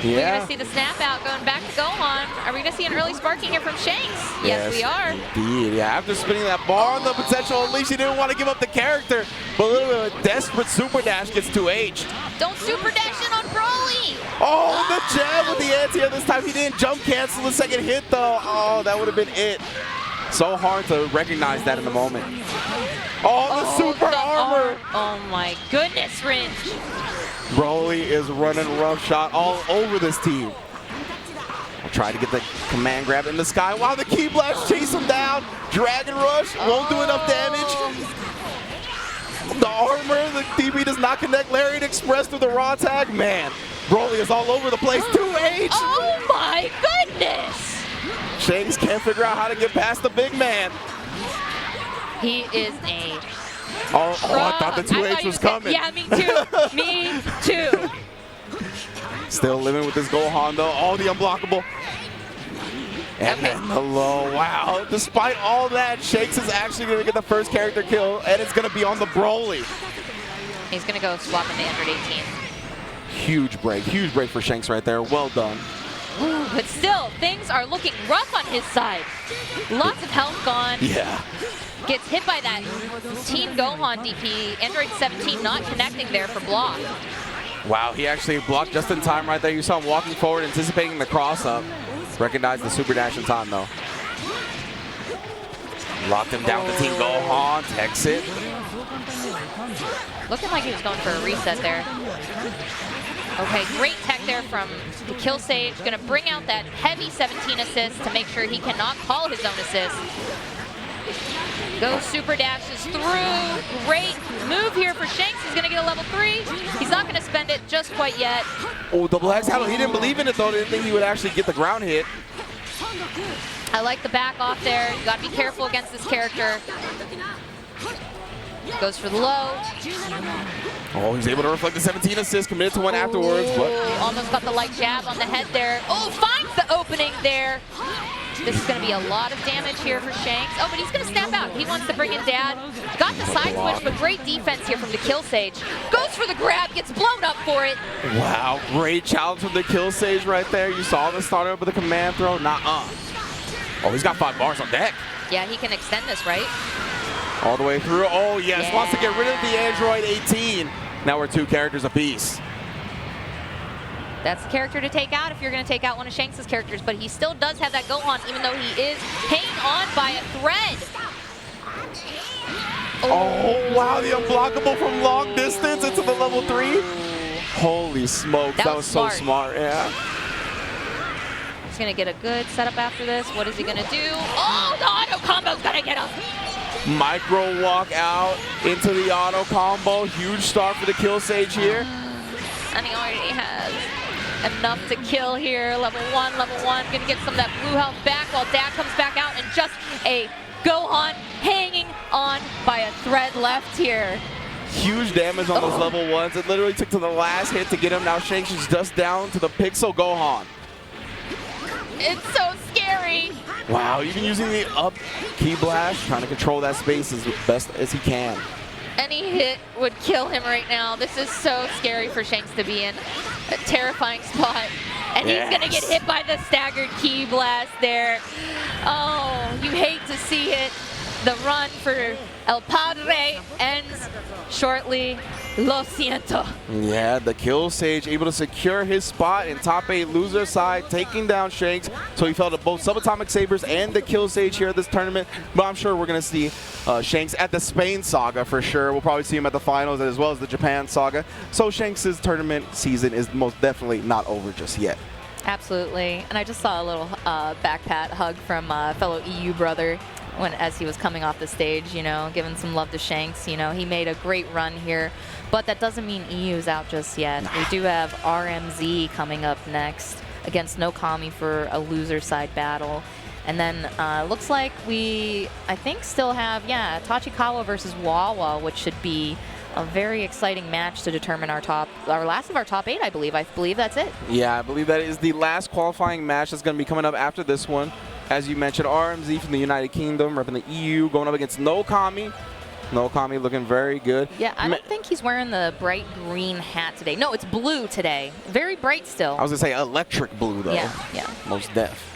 Yeah. We're going to see the snap out going back to Gohan. Are we going to see an early sparking here from Shanks? Yes, we are. Indeed, yeah. After spinning that bar on the potential unleash, he didn't want to give up the character, but a little bit of a desperate super dash gets 2H'd. Don't super dash in on Broly! Oh, the jab with the anti-air this time. He didn't jump cancel the second hit, though. Oh, that would have been it. So hard to recognize that in the moment. Oh, the super armor! Oh my goodness, Ringe! Broly is running rough shot all over this team. I'll try to get the command grab in the sky while the key blast chase him down. Dragon Rush won't do enough damage. The armor, the DB does not connect. Lariat Express through the raw tag. Man, Broly is all over the place. 2H! Oh my goodness! Shanks can't figure out how to get past the big man. He is a... Oh, I thought the 2H was coming. Yeah, me too. Me too. Still living with this Gohan, though. Oh, the unblockable. And then the low. Wow. Despite all that, Shanks is actually going to get the first character kill, and it's going to be on the Broly. He's going to go swap into Android 18. Huge break for Shanks right there. Well done. Ooh, but still, things are looking rough on his side. Lots of health gone. Yeah. Gets hit by that Team Gohan DP. Android 17 not connecting there for block. Wow, he actually blocked just in time right there. You saw him walking forward, anticipating the cross-up. Recognized the super dash in time, though. Locked him down with Team Gohan. Techs it. Looking like he was going for a reset there. Okay, great tech there from the Kill Sage. Gonna bring out that heavy 17 assist to make sure he cannot call his own assist. Goes super dashes through. Great move here for Shanks. He's gonna get a level 3. He's not gonna spend it just quite yet. Oh, double X handle. He didn't believe in it, though. Didn't think he would actually get the ground hit. I like the back off there. You gotta be careful against this character. Goes for the low. Oh, he's able to reflect the 17 assist, committed to one afterwards. But Almost got the light jab on the head there. Oh, finds the opening there. This is going to be a lot of damage here for Shanks. Oh, but he's going to snap out. He wants to bring in Dad. Got the side switch, but great defense here from the Kill Sage. Goes for the grab, gets blown up for it. Wow, great challenge from the Kill Sage right there. You saw the starter up with the command throw. Nuh-uh. Oh, he's got 5 bars on deck. Yeah, he can extend this, right? All the way through. Oh, yes. Yeah. Wants to get rid of the Android 18. Now we're 2 characters apiece. That's the character to take out if you're going to take out one of Shanks' characters, but he still does have that Gohan, even though he is hanging on by a thread. Oh, wow, the unblockable from long distance into the level 3. Holy smokes, that was so smart, yeah. He's going to get a good setup after this. What is he going to do? Oh, the auto combo's going to get him. Micro walk out into the auto combo. Huge start for the Kill Sage here. And he already has enough to kill here. Level 1. Going to get some of that blue health back while Dad comes back out, and just a Gohan hanging on by a thread left here. Huge damage on those level 1s. It literally took to the last hit to get him. Now Shanks is just down to the Pixel Gohan. It's so scary. Wow, even using the up key blast, trying to control that space as best as he can. Any hit would kill him right now. This is so scary for Shanks to be in. A terrifying spot. And he's going to get hit by the staggered key blast there. Oh, you hate to see it. The run for El Padre ends shortly. Lo siento. Yeah, the Kill Sage able to secure his spot in top 8 loser side, taking down Shanks. So he fell to both Subatomic Sabers and the Kill Sage here at this tournament. But I'm sure we're going to see Shanks at the Spain Saga for sure. We'll probably see him at the finals as well as the Japan Saga. So Shanks' tournament season is most definitely not over just yet. Absolutely. And I just saw a little back pat hug from fellow EU brother as he was coming off the stage, you know, giving some love to Shanks. You know, he made a great run here, but that doesn't mean EU's out just yet. We do have RMZ coming up next against KnowKami for a loser side battle. And then looks like we, I think, still have, yeah, Tachikawa versus Wawa, which should be a very exciting match to determine our last of our top 8, I believe. I believe that's it. Yeah, I believe that is the last qualifying match that's going to be coming up after this one. As you mentioned, RMZ from the United Kingdom, repping the EU, going up against KnowKami. KnowKami looking very good. Yeah, I don't think he's wearing the bright green hat today. No, it's blue today. Very bright still. I was going to say electric blue, though. Yeah. Most def.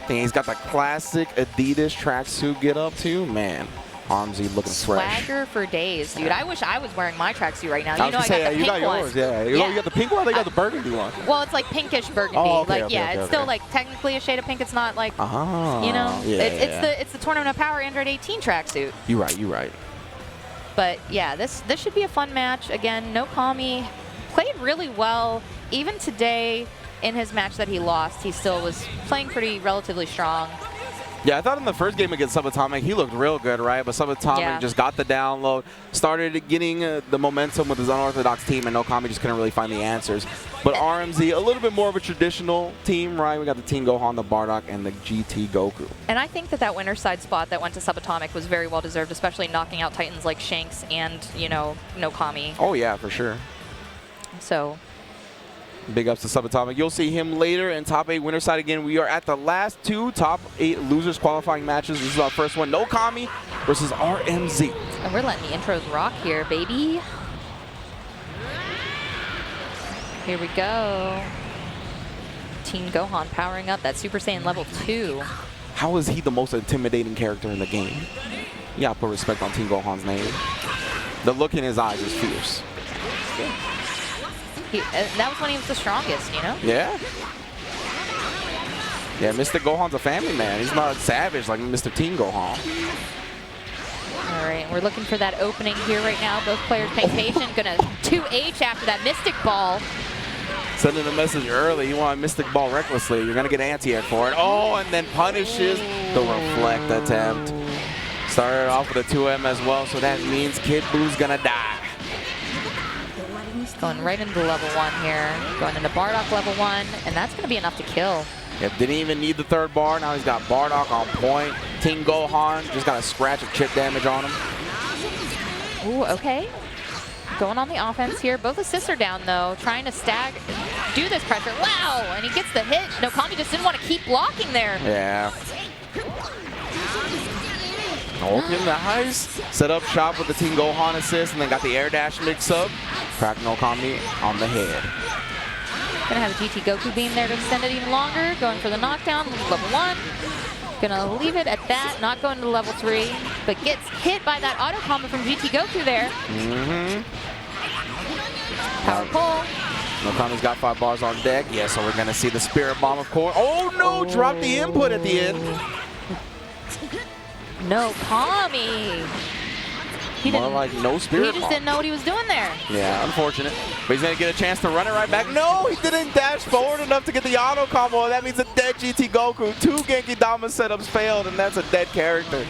And he's got the classic Adidas tracksuit get up, too. Man, RMZ looking fresh. Swagger for days, dude. I wish I was wearing my tracksuit right now. I got yours, yeah. You got the pink one, or they got the burgundy one? Well, it's like pinkish burgundy. Oh, okay, it's still like technically a shade of pink. It's not like, you know, it's the Tournament of Power Android 18 tracksuit. You're right. But yeah, this should be a fun match. Again, KnowKami played really well. Even today, in his match that he lost, he still was playing relatively strong. Yeah, I thought in the first game against Subatomic, he looked real good, right? But Subatomic just got the download, started getting the momentum with his unorthodox team, and KnowKami just couldn't really find the answers. But RMZ, a little bit more of a traditional team, right? We got the Team Gohan, the Bardock, and the GT Goku. And I think that winner side spot that went to Subatomic was very well deserved, especially knocking out Titans like Shanks and, you know, KnowKami. Oh, yeah, for sure. So big ups to Subatomic. You'll see him later in top 8 winner side again. We are at the last 2 top 8 losers qualifying matches. This is our first one. KnowKami versus RMZ. And we're letting the intros rock here, baby. Here we go. Team Gohan powering up that Super Saiyan level 2. How is he the most intimidating character in the game? You gotta put respect on Team Gohan's name. The look in his eyes is fierce. That was when he was the strongest, you know? Yeah. Yeah, Mr. Gohan's a family man. He's not a savage like Mr. Team Gohan. All right, we're looking for that opening here right now. Both players paying patient. Gonna 2H after that Mystic Ball. Sending a message early. You want Mystic Ball recklessly. You're gonna get anti-air for it. Oh, and then punishes the reflect attempt. Started off with a 2M as well, so that means Kid Boo's gonna die. Going right into level 1 here. Going into Bardock level 1, and that's going to be enough to kill. Yep, didn't even need the 3rd bar. Now he's got Bardock on point. Team Gohan just got a scratch of chip damage on him. Ooh, okay. Going on the offense here. Both assists are down, though. Trying to do this pressure. Wow! And he gets the hit. KnowKami just didn't want to keep blocking there. Yeah. Okay, nice. Set up shop with the Team Gohan assist, and then got the air dash mix-up. Crack KnowKami on the head. Gonna have a GT Goku beam there to extend it even longer. Going for the knockdown, level 1. Gonna leave it at that, not going to level 3, but gets hit by that auto combo from GT Goku there. Power pull. KnowKami's got 5 bars on deck. Yeah, so we're gonna see the Spirit Bomb, of course. Oh no, drop the input at the end. KnowKami. More like no Spirit Bomb. He just didn't know what he was doing there. Yeah, unfortunate. But he's going to get a chance to run it right back. No, he didn't dash forward enough to get the auto combo. That means a dead GT Goku. 2 Genki Dama setups failed, and that's a dead character.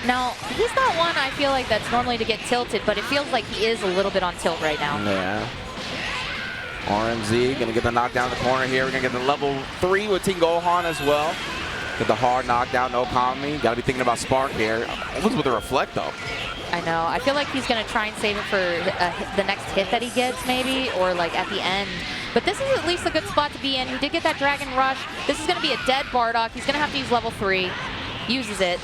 Now, he's not one I feel like that's normally to get tilted, but it feels like he is a little bit on tilt right now. Yeah. RMZ going to get the knockdown in the corner here. We're going to get the level 3 with Team Gohan as well. Get the hard knockdown, KnowKami. Got to be thinking about Spark here. Almost with a reflect, though. I know. I feel like he's going to try and save it for the next hit that he gets, maybe, or like at the end. But this is at least a good spot to be in. He did get that Dragon Rush. This is going to be a dead Bardock. He's going to have to use level 3. Uses it.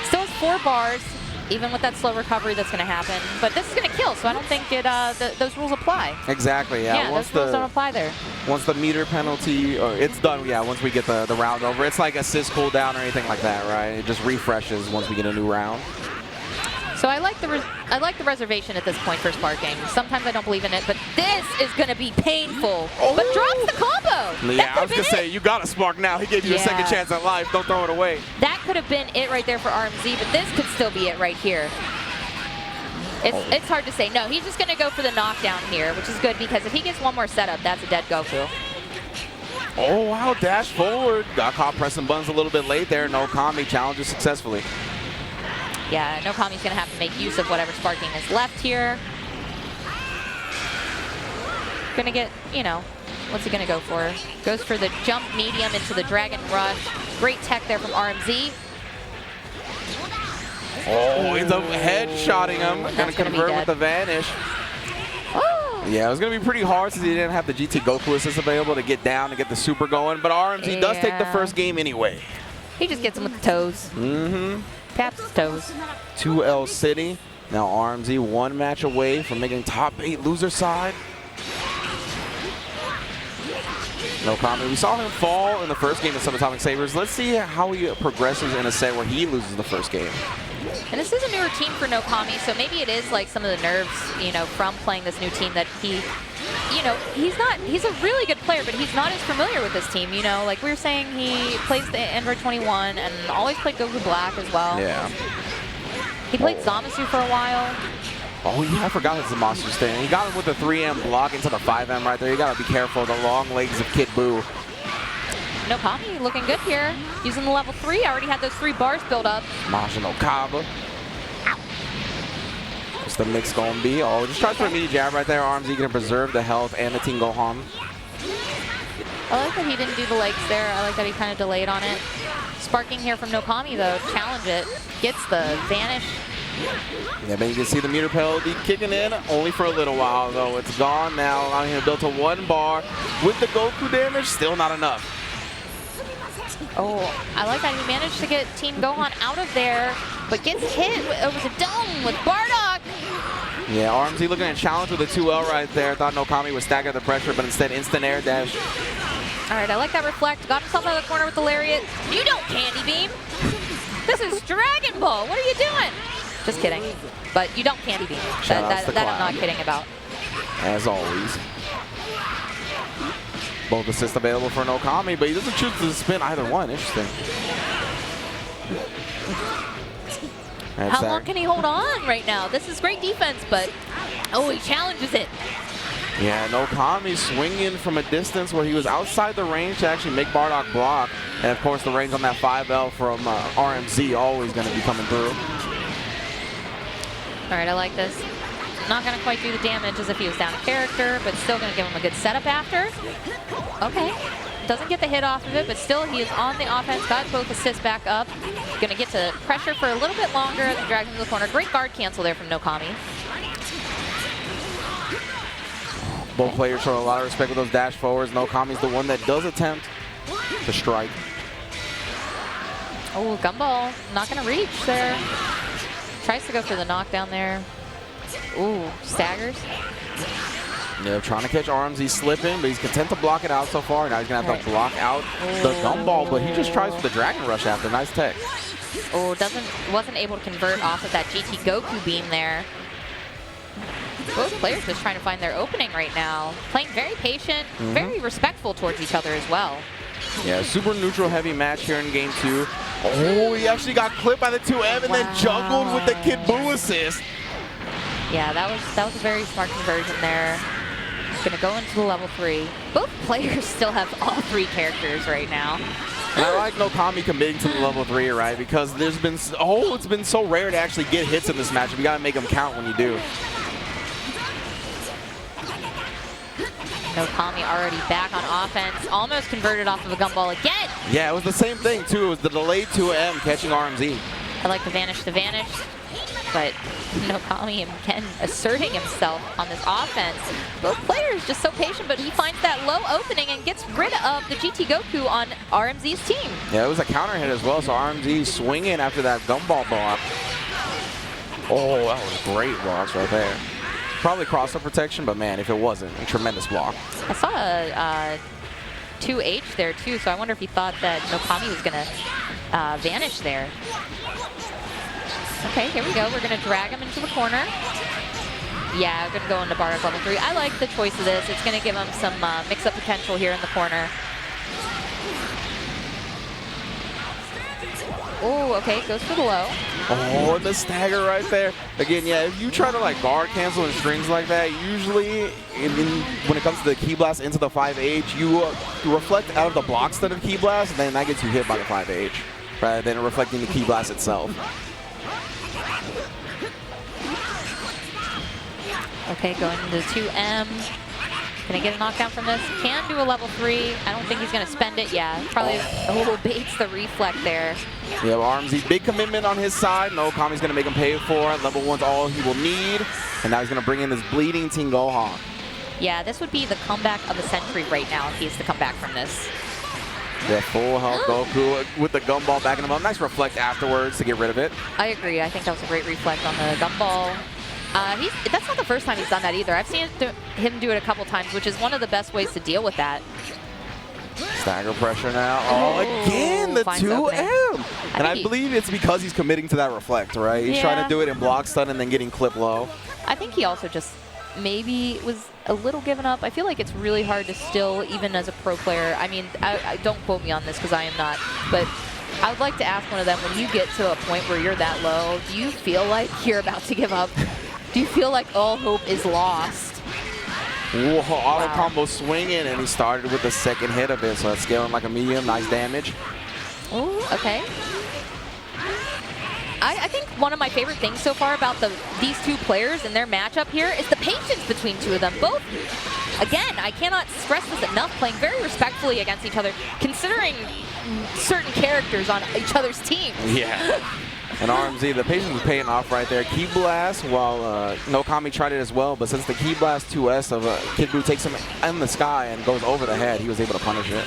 Still has 4 bars, even with that slow recovery that's going to happen. But this is going to kill, so I don't think those rules apply. Exactly, yeah. Yeah, those rules don't apply there. Once the meter penalty, or it's done, yeah, once we get the round over. It's like assist cooldown or anything like that, right? It just refreshes once we get a new round. So I like the reservation at this point for sparking. Sometimes I don't believe in it, but this is going to be painful. Oh. But drops the combo. Yeah, I was going to say, you got to spark now. He gave you a second chance at life. Don't throw it away. That could have been it right there for RMZ, but this could still be it right here. It's hard to say. No, he's just going to go for the knockdown here, which is good because if he gets one more setup, that's a dead Goku. Oh, wow, dash forward. Got caught pressing buttons a little bit late there. KnowKami challenges successfully. Yeah, KnowKami's going to have to make use of whatever sparking is left here. Going to get, you know, what's he going to go for? Goes for the jump medium into the Dragon Rush. Great tech there from RMZ. Oh, ends up headshotting him. Going to convert with the Vanish. Oh. Yeah, it was going to be pretty hard since he didn't have the GT Goku assist available to get down and get the super going. But RMZ does take the first game anyway. He just gets him with the toes. Taps his toes. 2L City. Now RMZ 1 match away from making top 8 loser side. KnowKami. We saw him fall in the first game of Subatomic Sabers. Let's see how he progresses in a set where he loses the first game. And this is a newer team for KnowKami, so maybe it is like some of the nerves, you know, from playing this new team that he, you know, he's a really good player, but he's not as familiar with this team, you know. Like we were saying, he plays the Android 21 and always played Goku Black as well. Yeah. He played Zamasu for a while. Oh, yeah, I forgot his Zamasu thing. He got him with the 3M block into the 5M right there. You got to be careful of the long legs of Kid Buu. KnowKami looking good here. Using the level 3. Already had those 3 bars built up. Majin Okaba. What's the mix going to be? Oh, just tries for a mini jab right there. RMZ going to preserve the health and the Team Gohan. I like that he didn't do the legs there. I like that he kind of delayed on it. Sparking here from KnowKami though. Challenge it. Gets the Vanish. Yeah, but you can see the meter penalty kicking in only for a little while though. It's gone now, allowing him to build to 1 bar. With the Goku damage, still not enough. Oh, I like that he managed to get Team Gohan out of there, but gets hit over the dome with Bardock. Yeah, RMZ looking at challenge with a 2L right there. Thought KnowKami would stack at the pressure, but instead instant air dash. All right, I like that reflect. Got himself out of the corner with the lariat. You don't candy beam. This is Dragon Ball. What are you doing? Just kidding. But you don't candy beam. That I'm not kidding about. As always. Both assists available for KnowKami, but he doesn't choose to spin either one. Interesting. How long can he hold on right now? This is great defense, but oh, he challenges it. Yeah, KnowKami swinging from a distance where he was outside the range to actually make Bardock block. And of course, the range on that 5L from RMZ always going to be coming through. All right, I like this. Not going to quite do the damage as if he was down a character, but still going to give him a good setup after. Okay. Doesn't get the hit off of it, but still he is on the offense. Got both assists back up. Going to get to pressure for a little bit longer as he drags him to the corner. Great guard cancel there from KnowKami. Both players show a lot of respect with those dash forwards. KnowKami's the one that does attempt to strike. Oh, gumball. Not going to reach there. Tries to go for the knockdown there. Ooh, staggers. Yeah, trying to catch RMZ slipping, but he's content to block it out so far. Now he's going to have to block out the gumball, but he just tries for the Dragon Rush after. Nice tech. Oh, wasn't able to convert off of that GT Goku beam there. Both players just trying to find their opening right now. Playing very patient, very respectful towards each other as well. Yeah, super neutral heavy match here in game 2. Oh, he actually got clipped by the 2M and then juggled with the Kid Buu assist. Yeah, that was a very smart conversion there. Gonna go into the level 3. Both players still have all 3 characters right now. And I like KnowKami committing to the level 3, right? Because there's been, it's been so rare to actually get hits in this match. You gotta make them count when you do. KnowKami already back on offense. Almost converted off of a gumball again. Yeah, it was the same thing too. It was the delayed 2M catching RMZ. I like the vanish to vanish. But KnowKami again asserting himself on this offense. Both players just so patient, but he finds that low opening and gets rid of the GT Goku on RMZ's team. Yeah, it was a counter hit as well, so RMZ swinging after that gumball block. Oh, that was great blocks right there. Probably cross-up protection, but man, if it wasn't, a tremendous block. I saw a 2H there too, so I wonder if he thought that KnowKami was going to vanish there. Okay, here we go. We're going to drag him into the corner. Yeah, we're going to go into bar up level 3. I like the choice of this. It's going to give him some mix-up potential here in the corner. Oh, okay, goes for the low. Oh, and the stagger right there. Again, yeah, if you try to like guard cancel and strings like that, usually when it comes to the Key Blast into the 5H, you reflect out of the block stun of Key Blast, and then that gets you hit by the 5H, rather than reflecting the Key Blast itself. Okay, going into 2M. Can he get a knockdown from this? Can do a level 3. I don't think he's going to spend it. Yeah, probably baits the reflect there. Yeah, RMZ, big commitment on his side. KnowKami's going to make him pay for it. Level 1's all he will need. And now he's going to bring in this bleeding Team Gohan. Yeah, this would be the comeback of the century right now if he is to come back from this. Yeah, full health Goku with the gumball backing him up. Nice reflect afterwards to get rid of it. I agree. I think that was a great reflect on the gumball. That's not the first time he's done that either. I've seen him do it a couple times, which is one of the best ways to deal with that. Stagger pressure now. Oh, again, the 2M. And I believe it's because he's committing to that reflect, right? He's trying to do it in block stun and then getting clip low. I think he also just maybe was a little given up. I feel like it's really hard to still, even as a pro player, I mean, I don't quote me on this because I am not, but I would like to ask one of them, when you get to a point where you're that low, do you feel like you're about to give up? Do you feel like all hope is lost? Whoa, auto combo swinging, and he started with the second hit of it, so that's scaling like a medium. Nice damage. Ooh, okay. I think one of my favorite things so far about these two players and their matchup here is the patience between two of them. Both, again, I cannot stress this enough, playing very respectfully against each other, considering certain characters on each other's team. Yeah. And RMZ, the patience is paying off right there. Key Blast, while KnowKami tried it as well, but since the Key Blast 2S of Kid Buu takes him in the sky and goes over the head, he was able to punish it.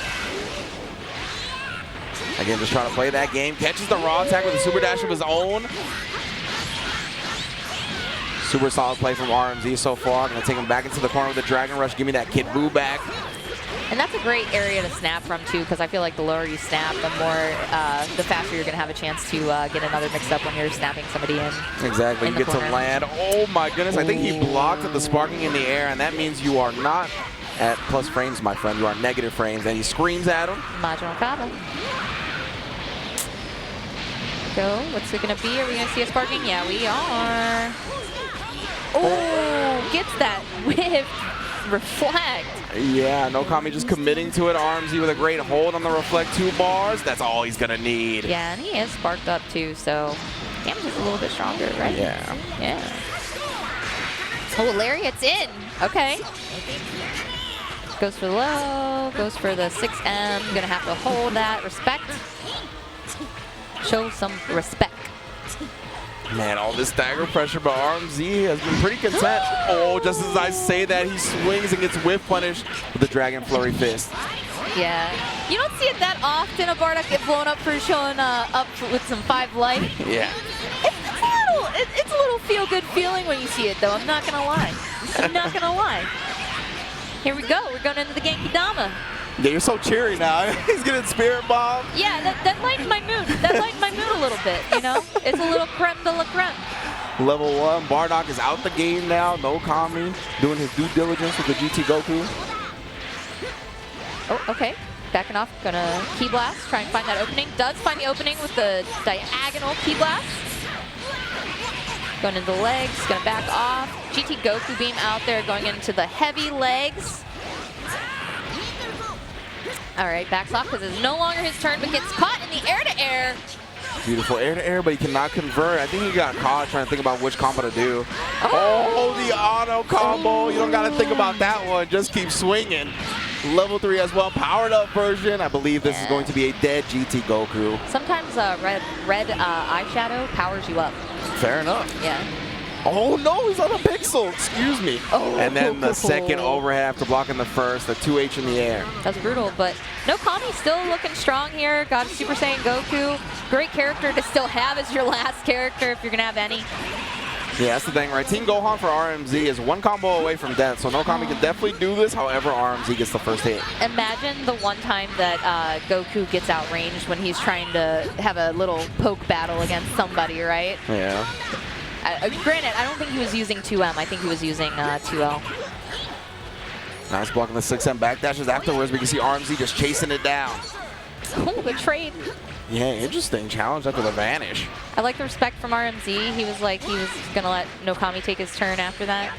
Again, just trying to play that game. Catches the raw attack with a super dash of his own. Super solid play from RMZ so far. Going to take him back into the corner with the Dragon Rush. Give me that Kid Buu back. And that's a great area to snap from, too, because I feel like the lower you snap, the faster you're going to have a chance to get another mix-up when you're snapping somebody in. Exactly. You get to land. Oh, my goodness. I think he blocked the sparking in the air, and that means you are not at plus frames, my friend. You are negative frames. And he screams at him. Marginal Kaba. Go. What's it going to be? Are we going to see a sparking? Yeah, we are. Oh, gets that whiff. Reflect. Yeah, KnowKami just committing to it. RMZ with a great hold on the reflect 2 bars. That's all he's going to need. Yeah, and he is sparked up too, so damage is a little bit stronger, right? Yeah. Yeah. Oh, Lariat's in. Okay. Goes for the low, goes for the 6M. Gonna have to hold that. Respect. Show some respect. Man, all this stagger pressure, but RMZ has been pretty content. Oh, just as I say that, he swings and gets whiff punished with the Dragon Flurry Fist. Yeah. You don't see it that often, a Bardock get blown up for showing up with some 5 life. Yeah. It's a little feel-good feeling when you see it, though. I'm not gonna lie. I'm not gonna lie. Here we go. We're going into the Genki Dama. Yeah, you're so cheery now. He's getting Spirit Bomb. Yeah, that lightened my mood. That lightened my mood a little bit, you know? It's a little creme de la creme. Level 1, Bardock is out the game now. KnowKami doing his due diligence with the GT Goku. Oh, okay. Backing off. Gonna Ki Blast. Try and find that opening. Does find the opening with the diagonal Ki Blast. Going into the legs. Gonna back off. GT Goku beam out there going into the heavy legs. All right, backs off because it's no longer his turn, but gets caught in the air-to-air. Beautiful air-to-air, but he cannot convert. I think he got caught trying to think about which combo to do. Oh, the auto combo. You don't got to think about that one. Just keep swinging. Level 3 as well, powered up version. I believe this is going to be a dead GT Goku. Sometimes red eyeshadow powers you up. Fair enough. Yeah. Oh no, he's on a pixel, excuse me. Oh. And then the second overhead after blocking the first, the 2H in the air. That's brutal, but KnowKami still looking strong here. Got a Super Saiyan Goku. Great character to still have as your last character if you're gonna have any. Yeah, that's the thing, right? Team Gohan for RMZ is one combo away from death, so KnowKami can definitely do this, however RMZ gets the first hit. Imagine the one time that Goku gets outranged when he's trying to have a little poke battle against somebody, right? Yeah. Granted, I don't think he was using 2M. I think he was using 2L. Nice blocking the 6M backdashes afterwards. We can see RMZ just chasing it down. Oh, good trade. Yeah, interesting. Challenge after the vanish. I like the respect from RMZ. He was like, he was going to let KnowKami take his turn after that.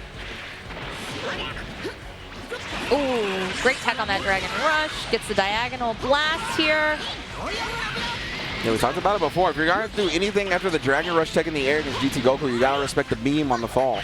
Ooh, great tech on that Dragon Rush. Gets the diagonal blast here. Yeah, we talked about it before. If you're going to do anything after the Dragon Rush tech in the air against GT Goku, you got to respect the beam on the fall.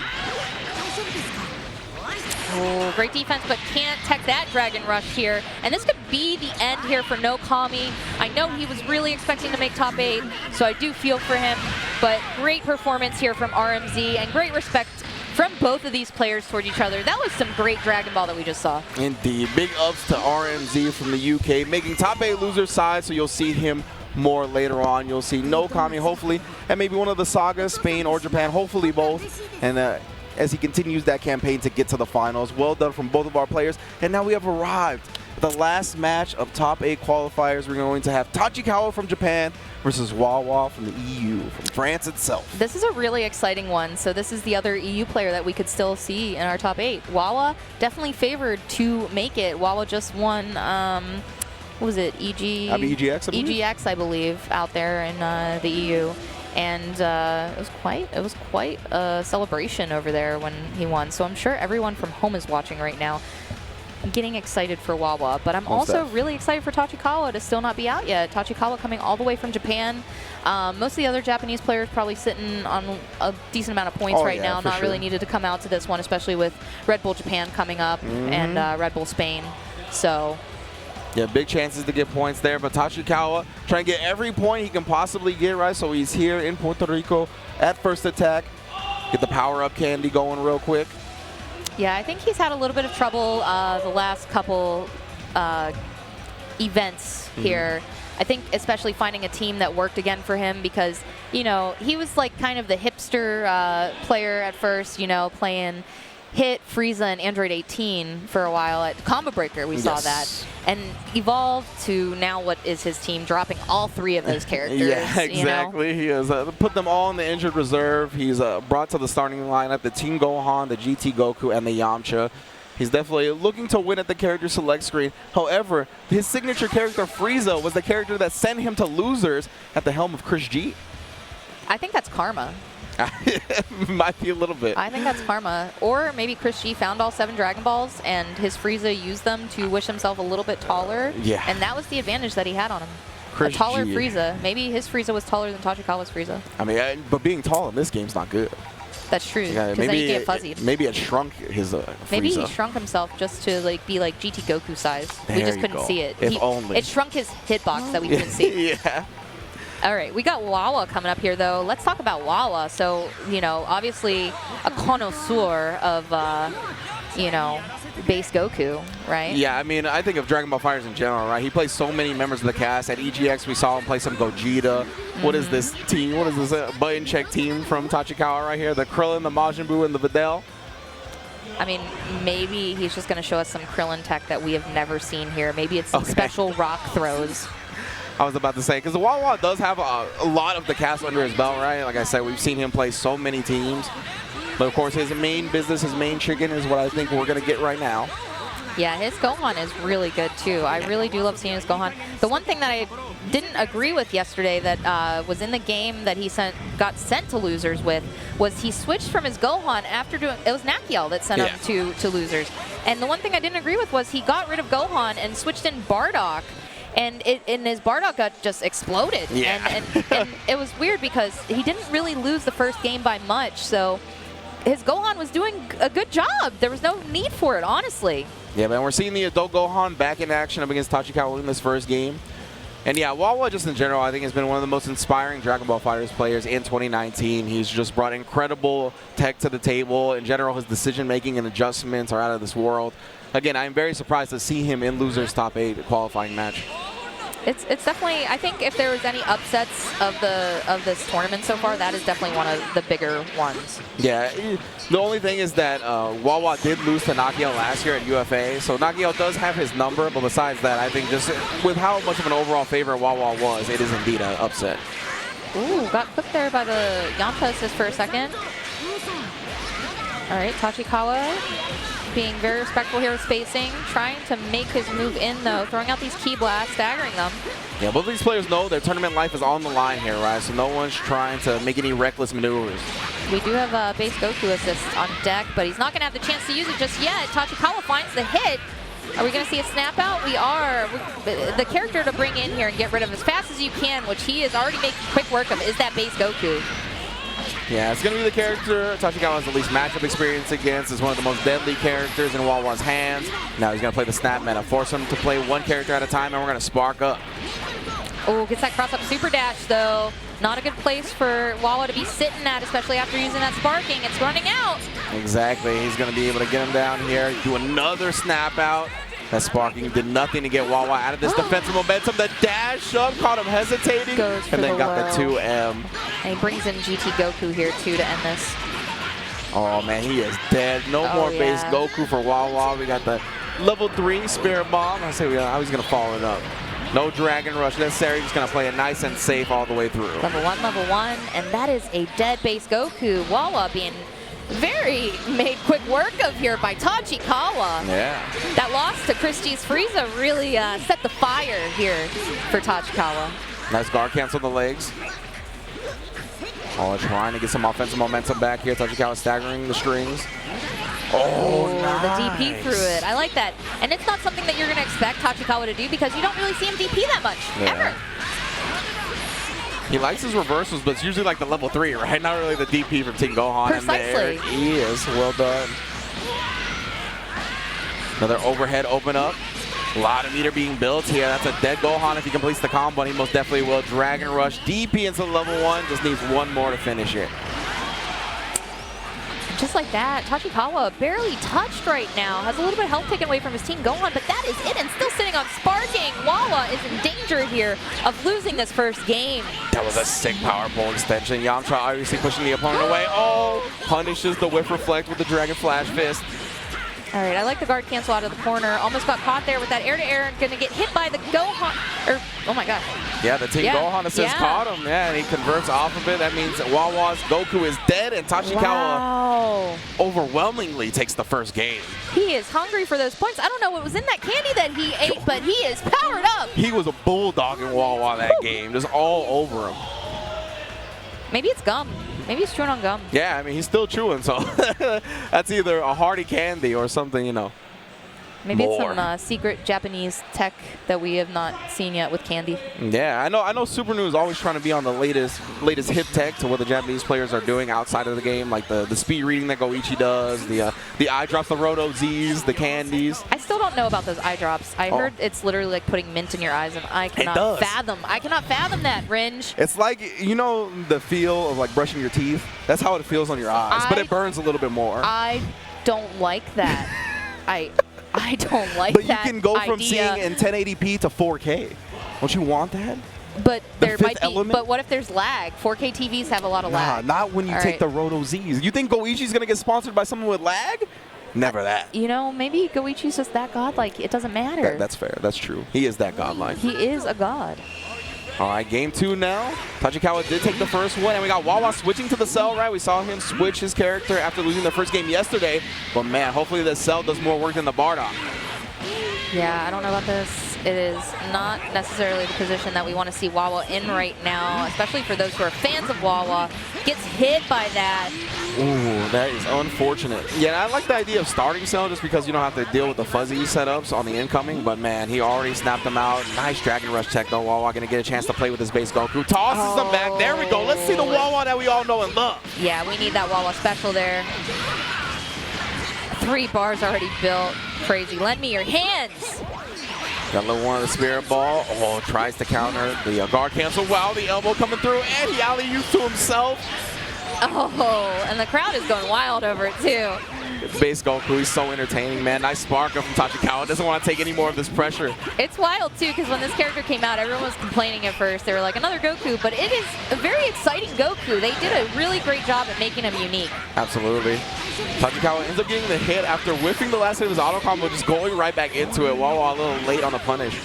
Oh, great defense, but can't tech that Dragon Rush here. And this could be the end here for KnowKami. I know he was really expecting to make top 8, so I do feel for him. But great performance here from RMZ and great respect from both of these players toward each other. That was some great Dragon Ball that we just saw. Indeed. Big ups to RMZ from the UK, making top 8 loser side, so you'll see him more later on. You'll see KnowKami, hopefully, and maybe one of the sagas, Spain or Japan, hopefully both. And as he continues that campaign to get to the finals. Well done from both of our players. And now we have arrived at the last match of top 8 qualifiers. We're going to have Tachikawa from Japan versus Wawa from the EU, from France itself. This is a really exciting one. So this is the other EU player that we could still see in our top 8. Wawa definitely favored to make it. Wawa just won, what was it, EGX, I believe? EGX, I believe, out there in the EU. And it was quite a celebration over there when he won. So I'm sure everyone from home is watching right now, getting excited for Wawa. But I'm also really excited for Tachikawa to still not be out yet. Tachikawa coming all the way from Japan. Most of the other Japanese players probably sitting on a decent amount of points right now. Not really needed to come out to this one, especially with Red Bull Japan coming up and Red Bull Spain. So. Yeah, big chances to get points there, but Tachikawa trying to get every point he can possibly get, right? So he's here in Puerto Rico at first attack. Get the power-up candy going real quick. Yeah, I think he's had a little bit of trouble the last couple events here. I think especially finding a team that worked again for him because, you know, he was like kind of the hipster player at first, you know, playing Hit, Frieza, and Android 18 for a while at Combo Breaker. We saw that. And evolved to now what is his team, dropping all 3 of those characters. Yeah, exactly. You know? He has put them all in the injured reserve. He's brought to the starting lineup the Team Gohan, the GT Goku, and the Yamcha. He's definitely looking to win at the character select screen. However, his signature character, Frieza, was the character that sent him to losers at the helm of Chris G. I think that's karma. Might be a little bit. I think that's karma. Or maybe Chris G found all 7 Dragon Balls and his Frieza used them to wish himself a little bit taller. Yeah. And that was the advantage that he had on him. Chris a taller G. Frieza. Maybe his Frieza was taller than Tachikawa's Frieza. I mean, but being tall in this game's not good. That's true. Yeah, Because then you get fuzzied. Maybe it shrunk his Maybe he Frieza. shrunk himself just to like be like GT Goku size. We There just you couldn't go. see it. If only. It shrunk his hitbox that we couldn't see. Yeah. All right, we got Wawa coming up here, though. Let's talk about Wawa. So, you know, obviously a connoisseur of, you know, base Goku, right? Yeah, I mean, I think of Dragon Ball Fighters in general, right? He plays so many members of the cast. At EGX, we saw him play some Gogeta. What is this team? What is this button check team from Tachikawa right here? The Krillin, the Majin Buu, and the Videl. I mean, maybe he's just going to show us some Krillin tech that we have never seen here. Maybe it's some special rock throws. I was about to say, because Wawa does have a lot of the cast under his belt, right? Like I said, we've seen him play so many teams. But of course, his main business, his main chicken is what I think we're going to get right now. Yeah, his Gohan is really good, too. I really do love seeing his Gohan. The one thing that I didn't agree with yesterday that was in the game that he got sent to losers with was he switched from his Gohan after doing, it was Nakiel that sent him to losers. And the one thing I didn't agree with was he got rid of Gohan and switched in Bardock. And his Bardock got just exploded. Yeah. And it was weird because he didn't really lose the first game by much. So his Gohan was doing a good job. There was no need for it, honestly. Yeah, man, we're seeing the adult Gohan back in action up against Tachikawa in this first game. And yeah, Wawa just in general, I think has been one of the most inspiring Dragon Ball FighterZ players in 2019. He's just brought incredible tech to the table. In general, his decision-making and adjustments are out of this world. Again, I'm very surprised to see him in losers top 8 qualifying match. It's definitely, I think if there was any upsets of this tournament so far, that is definitely one of the bigger ones. Yeah, the only thing is that Wawa did lose to Nakiel last year at UFA, so Nakiel does have his number, but besides that, I think just with how much of an overall favorite Wawa was, it is indeed an upset. Ooh, got clipped there by the Yamcha assist for a second. All right, Tachikawa being very respectful here with spacing, trying to make his move in, though, throwing out these key blasts, staggering them. Yeah, both of these players know their tournament life is on the line here, right? So no one's trying to make any reckless maneuvers. We do have a base Goku assist on deck, but he's not going to have the chance to use it just yet. Tachikawa finds the hit. Are we going to see a snap out? We are. The character to bring in here and get rid of as fast as you can, which he is already making quick work of, is that base Goku. Yeah, it's going to be the character Tachikawa has the least matchup experience against. It's one of the most deadly characters in Wawa's hands. Now he's going to play the snap meta, force him to play one character at a time, and we're going to spark up. Oh, gets that cross up super dash, though. Not a good place for Wawa to be sitting at, especially after using that sparking. It's running out. Exactly. He's going to be able to get him down here, do another snap out. That sparking did nothing to get Wawa out of this defensive momentum. The dash up caught him hesitating, and then got the 2M. And he brings in GT Goku here, too, to end this. Oh, man, he is dead. No more base Goku for Wawa. We got the level 3 Spirit Bomb. I say how he's going to follow it up. No Dragon Rush necessary. He's going to play it nice and safe all the way through. Level 1, and that is a dead base Goku. Wawa being very made quick work of here by Tachikawa. Yeah. That loss to Christie's Frieza really set the fire here for Tachikawa. Nice guard cancel the legs. Oh, trying to get some offensive momentum back here. Tachikawa staggering the strings. Oh, nice. The DP through it. I like that. And it's not something that you're going to expect Tachikawa to do because you don't really see him DP that much, ever. He likes his reversals, but it's usually like the level 3, right? Not really the DP from Team Gohan. Precisely. And there he is. Well done. Another overhead open up. A lot of meter being built here. That's a dead Gohan if he completes the combo, and he most definitely will. Dragon Rush, DP into level 1. Just needs one more to finish it. Just like that, Tachikawa barely touched right now. Has a little bit of health taken away from his team Gohan, but that is it, and still sitting on sparking. Wawa is in danger here of losing this first game. That was a sick power pole extension. Yamcha obviously pushing the opponent away. Oh, punishes the whiff reflect with the Dragon Flash Fist. All right, I like the guard cancel out of the corner. Almost got caught there with that air-to-air. Going to get hit by the Gohan. Oh my gosh. Yeah, the Team Gohan assist caught him. Yeah, and he converts off of it. That means Wawa's Goku is dead, and Tachikawa overwhelmingly takes the first game. He is hungry for those points. I don't know what was in that candy that he ate, but he is powered up. He was a bulldog in Wawa that game, just all over him. Maybe it's gum. Maybe he's chewing on gum. Yeah, I mean, he's still chewing, so that's either a hearty candy or something, you know. Maybe it's some secret Japanese tech that we have not seen yet with Candy. Yeah, I know Super New is always trying to be on the latest hip tech to what the Japanese players are doing outside of the game, like the speed reading that Goichi does, the eye drops, the Roto Z's, the candies. I still don't know about those eye drops. I heard it's literally like putting mint in your eyes, and I cannot fathom. I cannot fathom that, Ringe. It's like, you know, the feel of like brushing your teeth. That's how it feels on your eyes, but it burns a little bit more. I don't like that. I don't like that. But you can go from seeing in 1080p to 4K. Don't you want that? But there might be. But what if there's lag? 4K TVs have a lot of lag. Not when you take the Roto Z's. You think Goichi's gonna get sponsored by someone with lag? Never that. You know, maybe Goichi's just that godlike. It doesn't matter. That's fair. That's true. He is that godlike. He is a god. All right, game 2 now. Tachikawa did take the first one, and we got Wawa switching to the cell, right? We saw him switch his character after losing the first game yesterday. But, man, hopefully the cell does more work than the Bardock. Yeah, I don't know about this. It is not necessarily the position that we want to see Wawa in right now, especially for those who are fans of Wawa. Gets hit by that. Ooh, that is unfortunate. Yeah, I like the idea of starting cell just because you don't have to deal with the fuzzy setups on the incoming, but man, he already snapped them out. Nice Dragon Rush tech though. Wawa gonna get a chance to play with his base Goku. Tosses him back. There we go. Let's see the Wawa that we all know and love. Yeah, we need that Wawa special there. 3 bars already built. Crazy. Lend me your hands. Got a little one of the spirit ball. Oh, tries to counter the guard cancel. Wow, the elbow coming through, and he alley-oops to himself. Oh, and the crowd is going wild over it too. Base Goku, he's so entertaining, man. Nice spark from Tachikawa. Doesn't want to take any more of this pressure. It's wild too, because when this character came out, everyone was complaining at first. They were like, another Goku, but it is a very exciting Goku. They did a really great job at making him unique. Absolutely. Tachikawa ends up getting the hit after whiffing the last hit of his auto combo, just going right back into it. Wawa a little late on the punish.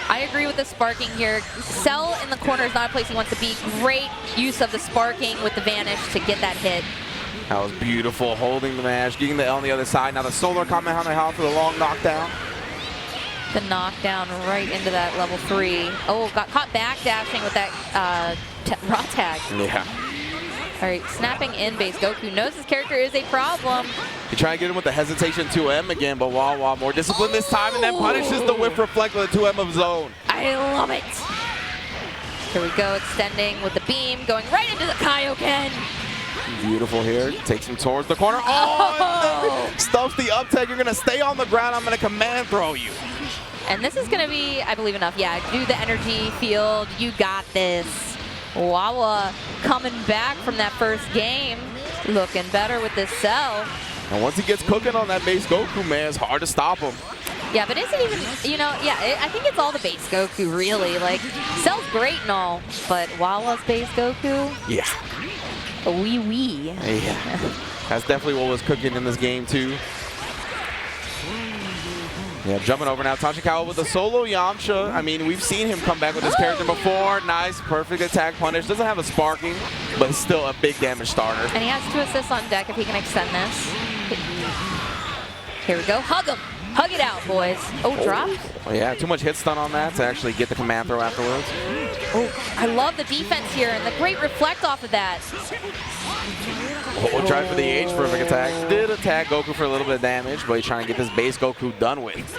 I agree with the sparking here. Cell in the corner is not a place he wants to be. Great use of the sparking with the vanish to get that hit. That was beautiful, holding the mash, getting the L on the other side. Now the solar Kamehameha for the long knockdown. The knockdown right into that level 3. Oh, got caught backdashing with that raw tag. Yeah. All right, snapping in base. Goku knows his character is a problem. You try to get him with the hesitation 2M again, but Wawa more disciplined this time and then punishes the whiff reflect with a 2M of his own. I love it. Here we go, extending with the beam, going right into the Kaioken. Beautiful here. Takes him towards the corner. Oh! Stuffs the up tag. You're going to stay on the ground. I'm going to command throw you. And this is going to be, I believe, enough. Yeah, do the energy field. You got this. Wawa coming back from that first game. Looking better with this cell. And once he gets cooking on that base Goku, man, it's hard to stop him. Yeah, but is it even, you know, yeah, I think it's all the base Goku, really. Like, Cell's great and all, but Wawa's base Goku? Yeah. Wee. Yeah. That's definitely what was cooking in this game, too. Yeah, jumping over now. Tachikawa with the solo Yamcha. I mean, we've seen him come back with this character before. Nice, perfect attack punish. Doesn't have a sparking, but still a big damage starter. And he has 2 assists on deck if he can extend this. Here we go. Hug him. Hug it out, boys. Oh, dropped? Oh, yeah, too much hit stun on that to actually get the command throw afterwards. Oh, I love the defense here and the great reflect off of that. Oh, tried for the H perfect attack. Did attack Goku for a little bit of damage, but he's trying to get this base Goku done with.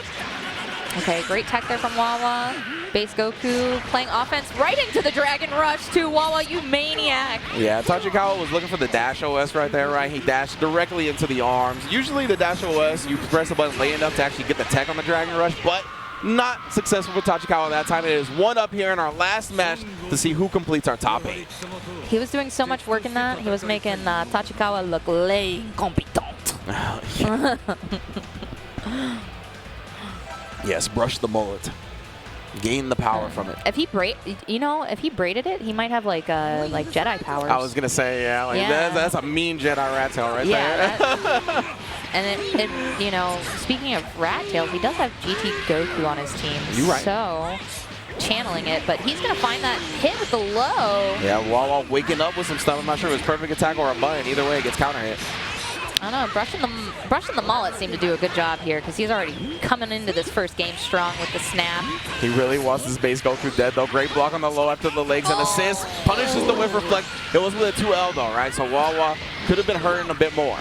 Okay, great tech there from Wawa. Base Goku playing offense right into the Dragon Rush too. Wawa, you maniac. Yeah, Tachikawa was looking for the dash OS right there, right? He dashed directly into the arms. Usually the dash OS, you press the button late enough to actually get the tech on the Dragon Rush, but not successful for Tachikawa that time. It is 1 up here in our last match to see who completes our top 8. He was doing so much work in that. He was making Tachikawa look incompetent. Yes, brush the mullet. Gain the power from it. If he if he braided it, he might have like Jedi powers. I was gonna say, yeah, like that's a mean Jedi rat tail right there. And it, you know, speaking of rat tails, he does have GT Goku on his team. You're right. So channeling it, but he's gonna find that hit with the low. Yeah, Wawa waking up with some stuff. I'm not sure if it's perfect attack or a button. Either way, it gets counter hit. I don't know, brushing the mullet seemed to do a good job here because he's already coming into this first game strong with the snap. He really wants his base Goku dead though. Great block on the low after the legs and assist. Punishes the whiff reflect. It was with a 2L though, right? So Wawa could have been hurting a bit more.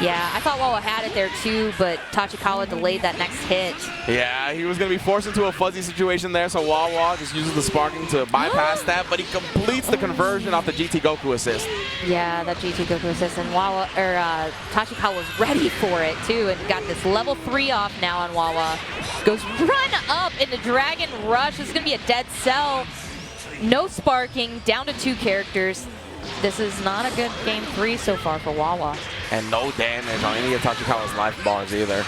Yeah, I thought Wawa had it there too, but Tachikawa delayed that next hit. Yeah, he was going to be forced into a fuzzy situation there, so Wawa just uses the sparking to bypass that, but he completes the conversion off the GT Goku assist. Yeah, that GT Goku assist, and Tachikawa was ready for it too, and got this level 3 off now on Wawa. Goes run up into Dragon Rush. This is going to be a dead cell. No sparking, down to 2 characters. This is not a good game 3 so far for Wawa. And no damage on any of Tachikawa's life bars either.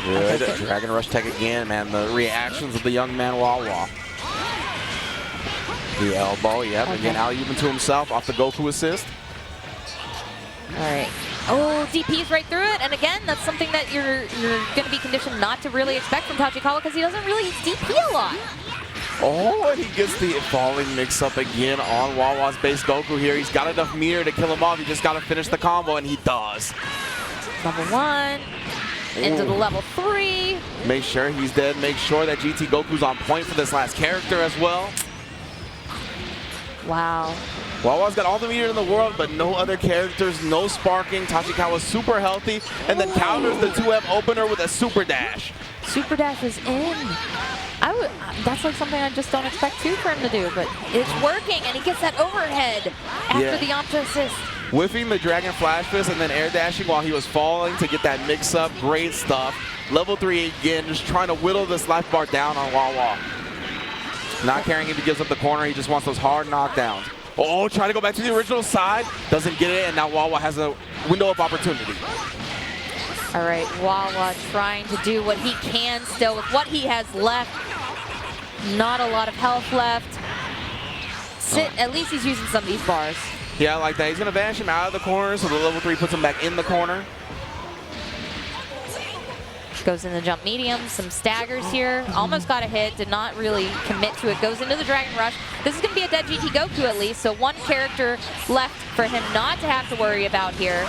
Good. Dragon Rush tech again, man. The reactions of the young man Wawa. The elbow, yep. Okay. Again, alley-oop to himself off the Goku assist. All right. Oh, DP's right through it. And again, that's something that you're going to be conditioned not to really expect from Tachikawa because he doesn't really DP a lot. Oh, and he gets the falling mix-up again on Wawa's base Goku here. He's got enough meter to kill him off. He just got to finish the combo, and he does. Level 1. Into the level 3. Make sure he's dead. Make sure that GT Goku's on point for this last character as well. Wow. Wawa's got all the meter in the world, but no other characters, no sparking. Tachikawa's super healthy, and then counters the 2F opener with a super dash. Super dash is in. That's like something I just don't expect too for him to do, but it's working, and he gets that overhead after the Yamcha assist. Whiffing the Dragon Flash Fist and then air dashing while he was falling to get that mix-up. Great stuff. Level 3 again, just trying to whittle this life bar down on Wawa. Not caring if he gives up the corner, he just wants those hard knockdowns. Oh, trying to go back to the original side. Doesn't get it, and now Wawa has a window of opportunity. All right, Wawa trying to do what he can still with what he has left. Not a lot of health left. At least he's using some of these bars. Yeah, I like that. He's going to vanish him out of the corner, so the level 3 puts him back in the corner. Goes in the jump medium, some staggers here. Almost got a hit, did not really commit to it. Goes into the Dragon Rush. This is going to be a dead GT Goku at least, so 1 character left for him not to have to worry about here.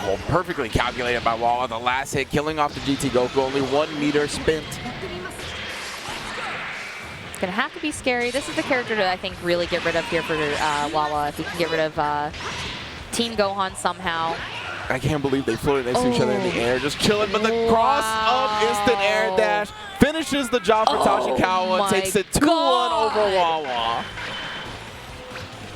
Oh, perfectly calculated by Wawa. The last hit, killing off the GT Goku. Only 1 meter spent. It's going to have to be scary. This is the character to, I think, really get rid of here for Wawa. If he can get rid of Team Gohan somehow. I can't believe they floated next to each other in the air, just chilling. But the cross-up instant air dash finishes the job for Tachikawa. Takes it 2-1 over Wawa.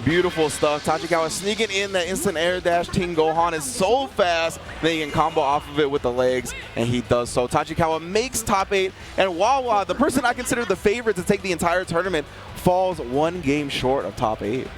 Beautiful stuff. Tachikawa sneaking in that instant air dash. Team Gohan is so fast that he can combo off of it with the legs, and he does so. Tachikawa makes top 8, and Wawa, the person I consider the favorite to take the entire tournament, falls 1 game short of top 8.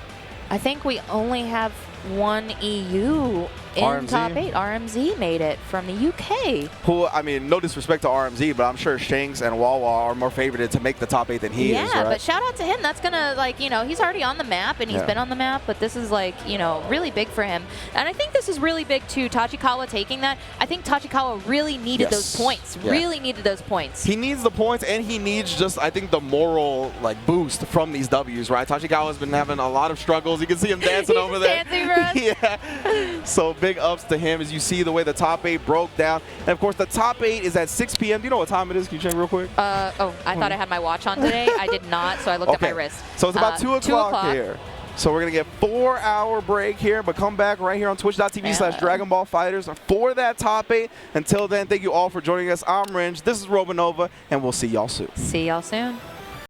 I think we only have 1 EU in RMZ? top 8. RMZ made it from the UK. Who, I mean, no disrespect to RMZ, but I'm sure Shanks and Wawa are more favored to make the top 8 than he is, right? Yeah, but shout out to him. That's going to, like, you know, he's already on the map, and he's been on the map, but this is, like, you know, really big for him. And I think this is really big, too. Tachikawa taking that. I think Tachikawa really needed those points. Really needed those points. He needs the points, and he needs just, I think, the moral, like, boost from these W's, right? Tachikawa's been having a lot of struggles. You can see him dancing over there. Dancing for us. Yeah. So big ups to him as you see the way the top 8 broke down. And of course, the top 8 is at 6 p.m. Do you know what time it is? Can you check real quick? I thought I had my watch on today. I did not, so I looked at my wrist. So it's about 2 o'clock here. So we're going to get a 4-hour break here, but come back right here on twitch.tv/Dragon Ball Fighters for that top 8. Until then, thank you all for joining us. I'm Ringe. This is Robinova, and we'll see y'all soon. See y'all soon.